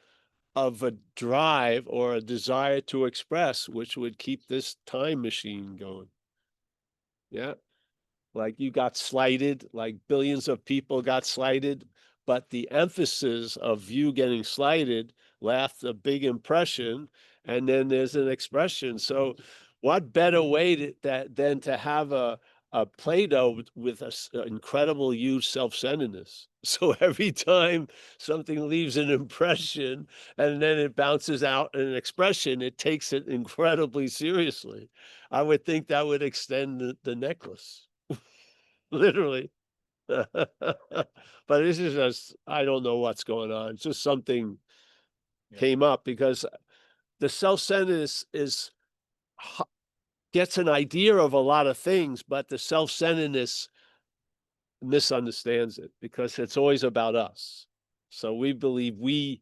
a drive or a desire to express, which would keep this time machine going. Yeah. Like you got slighted, like billions of people got slighted, but the emphasis of you getting slighted left a big impression, and then there's an expression. So what better way than to have a Play-Doh with an incredible huge self-centeredness. So every time something leaves an impression and then it bounces out an expression, it takes it incredibly seriously. I would think that would extend the necklace. Literally. But this is just, I don't know what's going on. It's just something Yeah. came up because the self-centeredness gets an idea of a lot of things, but the self-centeredness misunderstands it because it's always about us. So we believe we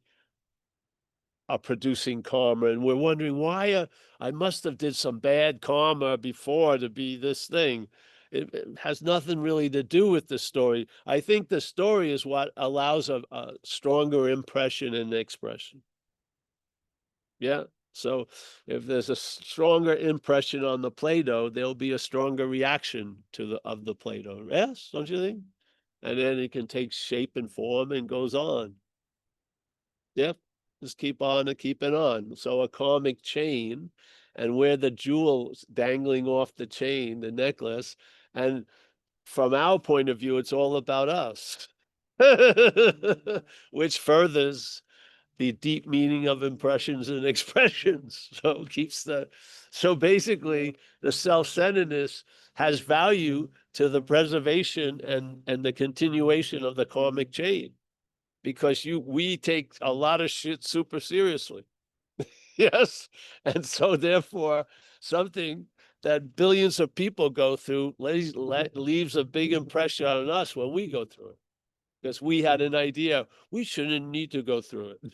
are producing karma, and we're wondering why I must have did some bad karma before to be this thing. It has nothing really to do with the story. I think the story is what allows a stronger impression and expression. Yeah. So if there's a stronger impression on the Play-Doh, there'll be a stronger reaction to the Play-Doh. Yes, don't you think? And then it can take shape and form and goes on. Yep. Just keep on and keep it on. So a karmic chain, and we're the jewels dangling off the chain, the necklace. And from our point of view, it's all about us, which furthers the deep meaning of impressions and expressions. So it keeps so basically the self-centeredness has value to the preservation and the continuation of the karmic chain, because we take a lot of shit super seriously. Yes. And so therefore something that billions of people go through leaves a big impression on us when we go through it, because we had an idea we shouldn't need to go through it.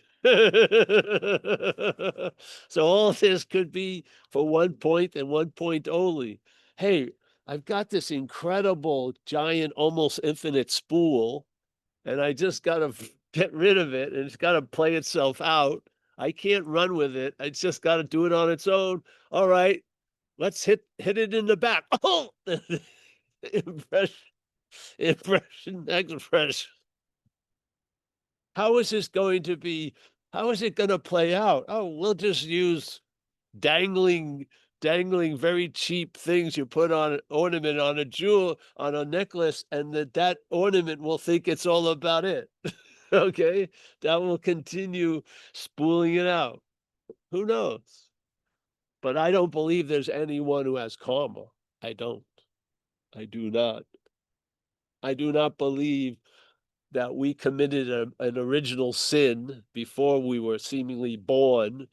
So all this could be for one point and one point only. Hey, I've got this incredible giant almost infinite spool, and I just got to get rid of it, and it's got to play itself out. I can't run with it. I just got to do it on its own. All right, let's hit it in the back. Oh, impression, expression. How is this going to be? How is it going to play out? Oh, we'll just use dangling very cheap things you put on an ornament on a jewel on a necklace, and that ornament will think it's all about it. Okay, that will continue spooling it out. Who knows? But I don't believe there's anyone who has karma. I don't. I do not. I do not believe that we committed an original sin before we were seemingly born,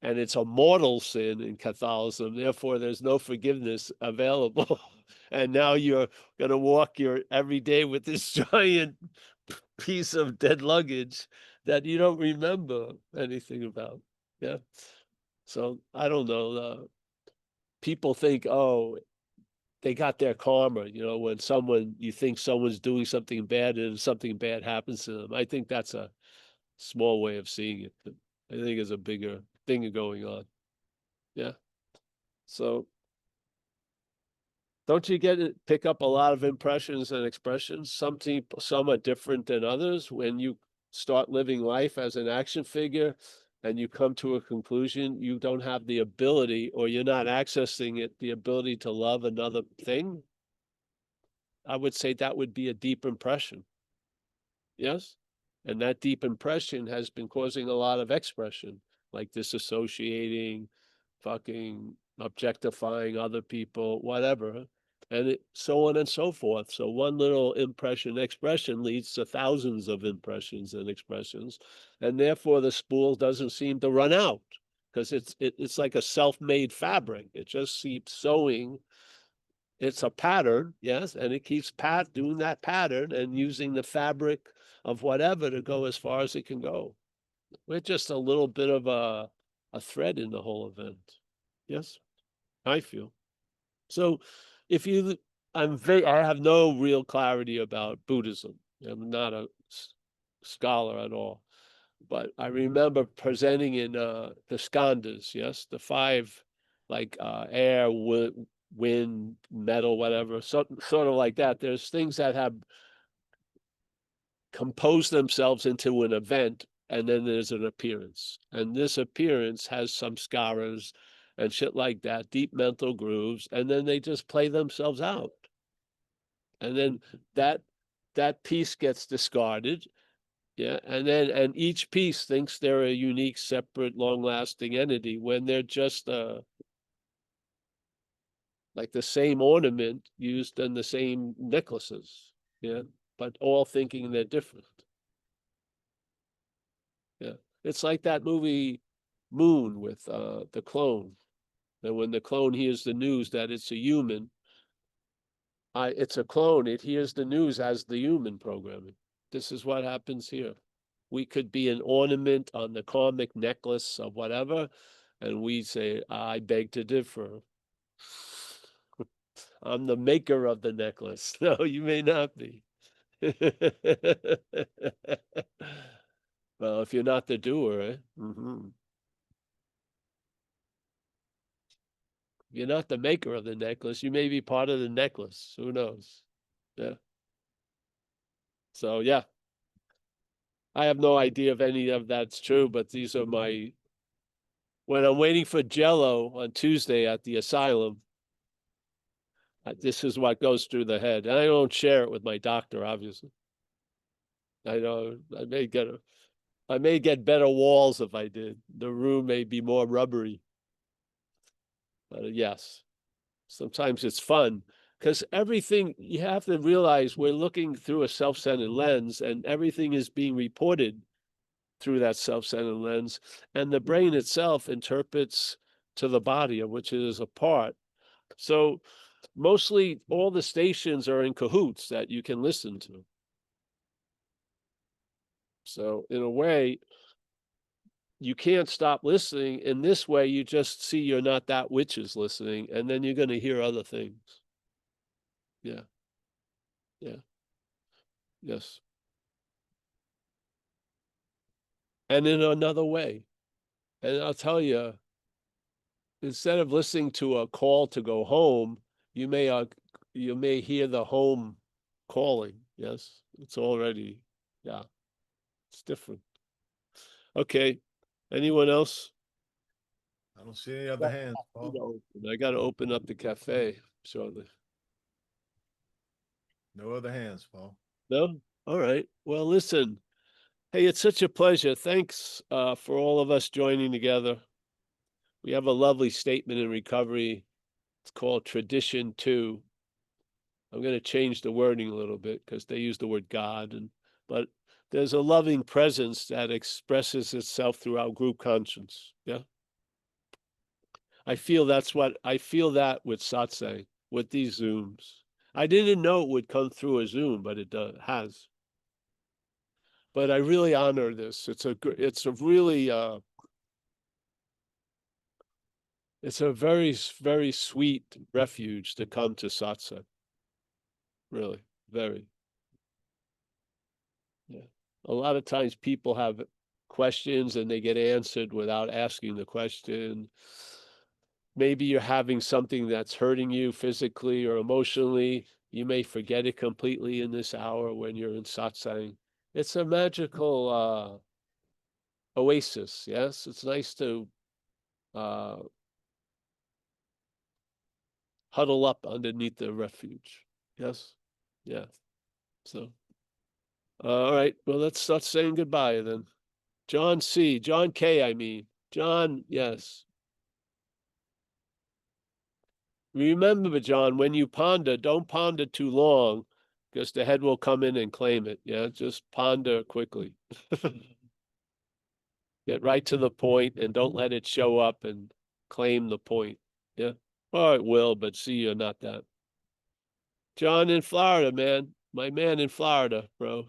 and it's a mortal sin in Catholicism. Therefore, there's no forgiveness available. And now you're going to walk your every day with this giant piece of dead luggage that you don't remember anything about. Yeah. So I don't know. people think, oh, they got their karma, when you think someone's doing something bad and something bad happens to them. I think that's a small way of seeing it. But I think there's a bigger thing going on. Yeah. So don't you pick up a lot of impressions and expressions? Some are different than others. When you start living life as an action figure and you come to a conclusion, you don't have the ability, or you're not accessing it, the ability to love another thing. I would say that would be a deep impression. Yes? And that deep impression has been causing a lot of expression, like disassociating, fucking objectifying other people, whatever, and so on and so forth. So one little expression leads to thousands of impressions and expressions, and therefore the spool doesn't seem to run out, because it's like a self-made fabric. It just keeps sewing. It's a pattern, yes, and it keeps doing that pattern and using the fabric of whatever to go as far as it can go. We're just a little bit of a thread in the whole event. Yes, I feel. So if you, I have no real clarity about Buddhism. I'm not a scholar at all. But I remember presenting in the skandhas, yes, the five, like air, wind, metal, whatever, sort of like that. There's things that have composed themselves into an event, and then there's an appearance. And this appearance has some skaras and shit like that, deep mental grooves, and then they just play themselves out. And then that piece gets discarded. Yeah, and each piece thinks they're a unique, separate, long-lasting entity when they're just like the same ornament used in the same necklaces. Yeah, but all thinking they're different. Yeah, it's like that movie Moon with the clone. And when the clone hears the news that it's a human, it's a clone. It hears the news as the human programming. This is what happens here. We could be an ornament on the karmic necklace of whatever, and we say, I beg to differ. I'm the maker of the necklace. No, you may not be. Well, if you're not the doer, eh? If you're not the maker of the necklace, you may be part of the necklace. Who knows? Yeah. So, yeah. I have no idea if any of that's true, but these are when I'm waiting for Jello on Tuesday at the asylum, this is what goes through the head. And I don't share it with my doctor, obviously. I know I may get better walls if I did. The room may be more rubbery. But yes, sometimes it's fun, because everything, you have to realize, we're looking through a self-centered lens, and everything is being reported through that self-centered lens, and the brain itself interprets to the body, of which it is a part. So mostly all the stations are in cahoots that you can listen to. So in a way, you can't stop listening. In this way, you just see you're not that which is listening, and then you're going to hear other things. Yeah. Yeah. Yes. And in another way. And I'll tell you, instead of listening to a call to go home, you may hear the home calling. Yes. It's already, yeah, it's different. Okay. Anyone else? I don't see any other hands, Paul. I got to open up the cafe shortly. No other hands, Paul. No? All right. Well, listen. Hey, it's such a pleasure. Thanks for all of us joining together. We have a lovely statement in recovery. It's called Tradition 2. I'm going to change the wording a little bit because they use the word God, but there's a loving presence that expresses itself through our group conscience. Yeah. I feel that with satsang, with these Zooms. I didn't know it would come through a Zoom, but it has. But I really honor this. It's a really It's a very sweet refuge to come to satsang. Really, very. Yeah. A lot of times people have questions and they get answered without asking the question. Maybe you're having something that's hurting you physically or emotionally. You may forget it completely in this hour when you're in satsang. It's a magical oasis. Yes, it's nice to huddle up underneath the refuge. Yes, yeah. So, all right. Well, let's start saying goodbye then. John K. I mean, John. Yes. Remember, John, when you ponder, don't ponder too long, because the head will come in and claim it. Yeah, just ponder quickly. Get right to the point and don't let it show up and claim the point. Yeah. Or it will, but see, you're not that. John in Florida, man. My man in Florida, bro.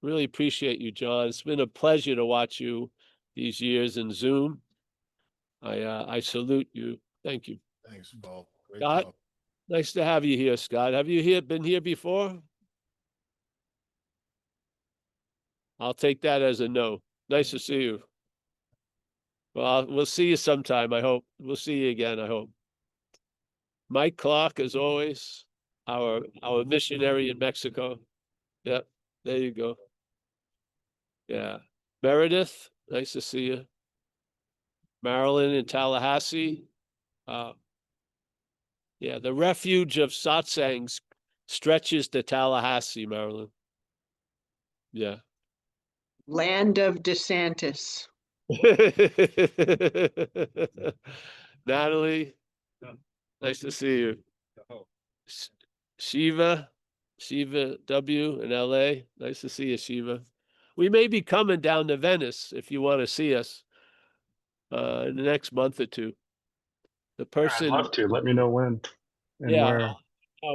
Really appreciate you, John. It's been a pleasure to watch you these years in Zoom. I salute you. Thank you. Thanks, Paul. Great Scott, talk. nice to have you here, Scott. Have you been here before? I'll take that as a no. Nice to see you. Well, we'll see you sometime, I hope. We'll see you again, I hope. Mike Clark, as always, our missionary in Mexico. Yep, there you go. Yeah. Meredith, nice to see you. Marilyn in Tallahassee. Yeah, the refuge of satsangs stretches to Tallahassee, Marilyn. Yeah. Land of DeSantis. Natalie, nice to see you. Oh, S- Shiva W in LA. Nice to see you, Shiva. We may be coming down to Venice if you want to see us in the next month or two. The I'd person, love to. Let me know when and yeah, where.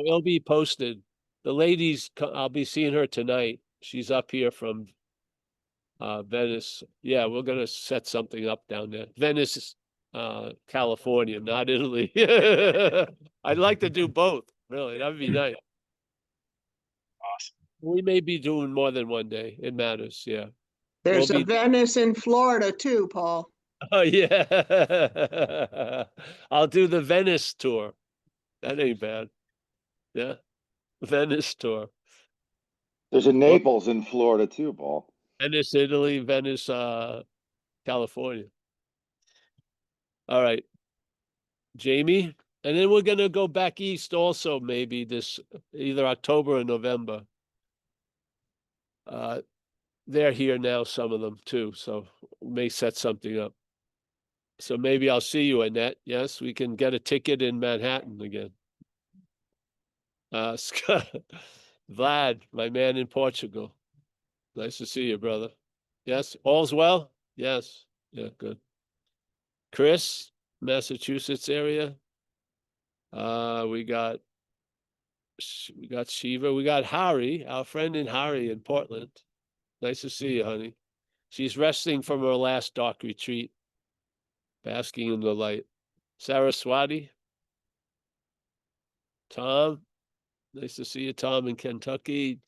it'll be posted. The ladies, I'll be seeing her tonight. She's up here from Venice. Yeah, we're gonna set something up down there. Venice, California, not Italy. I'd like to do both, really. That'd be nice. Awesome. We may be doing more than one day. It matters, yeah. There's We'll a be Venice in Florida too, Paul. Oh yeah. I'll do the Venice tour. That ain't bad. Yeah. Venice tour. There's a Well, Naples in Florida too, Paul. Venice, Italy, Venice, California. All right. Jamie. And then we're gonna go back east also, maybe this either October or November. They're here now, some of them too, so we may set something up. So maybe I'll see you, Annette. Yes, we can get a ticket in Manhattan again. Scott, Vlad, my man in Portugal. Nice to see you, brother. Yes, all's well? Yes. Yeah, good. Chris, Massachusetts area. We got Shiva. We got Hari, our friend in Hari in Portland. Nice to see you, honey. She's resting from her last dark retreat, basking in the light. Saraswati. Tom, nice to see you, Tom, in Kentucky.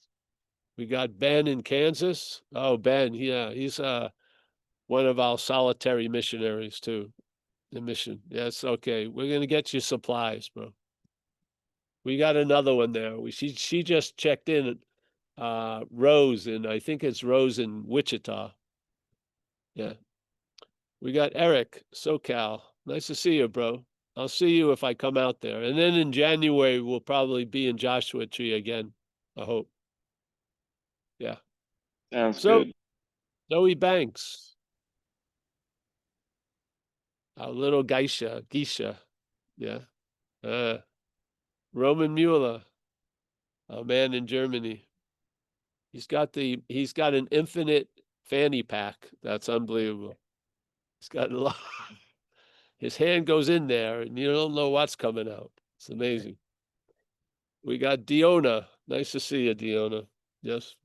We got Ben in Kansas. Oh, Ben, yeah, he's one of our solitary missionaries too. The mission. Yes, okay. We're gonna get you supplies, bro. We got another one there. She just checked in Rose, and I think it's Rose in Wichita. Yeah. We got Eric, SoCal. Nice to see you, bro. I'll see you if I come out there. And then in January, we'll probably be in Joshua Tree again. I hope. Yeah. Sounds So, good. Zoe Banks, our little Geisha. Yeah. Roman Mueller, our man in Germany. He's got an infinite fanny pack. That's unbelievable. He's got a lot. His hand goes in there and you don't know what's coming out. It's amazing. We got Diona. Nice to see you, Diona. Yes.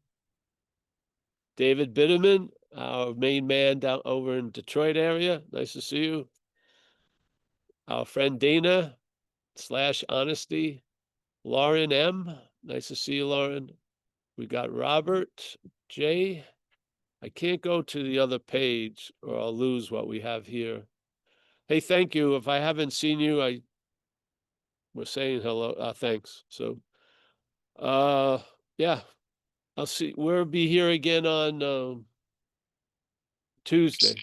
David Bitterman, our main man down over in Detroit area. Nice to see you. our friend Dana / Honesty, Lauren M. Nice to see you, Lauren. We got Robert J. I can't go to the other page or I'll lose what we have here. Hey, thank you. If I haven't seen you, we're saying hello. Thanks. So, yeah, I'll see. We'll be here again on Tuesday.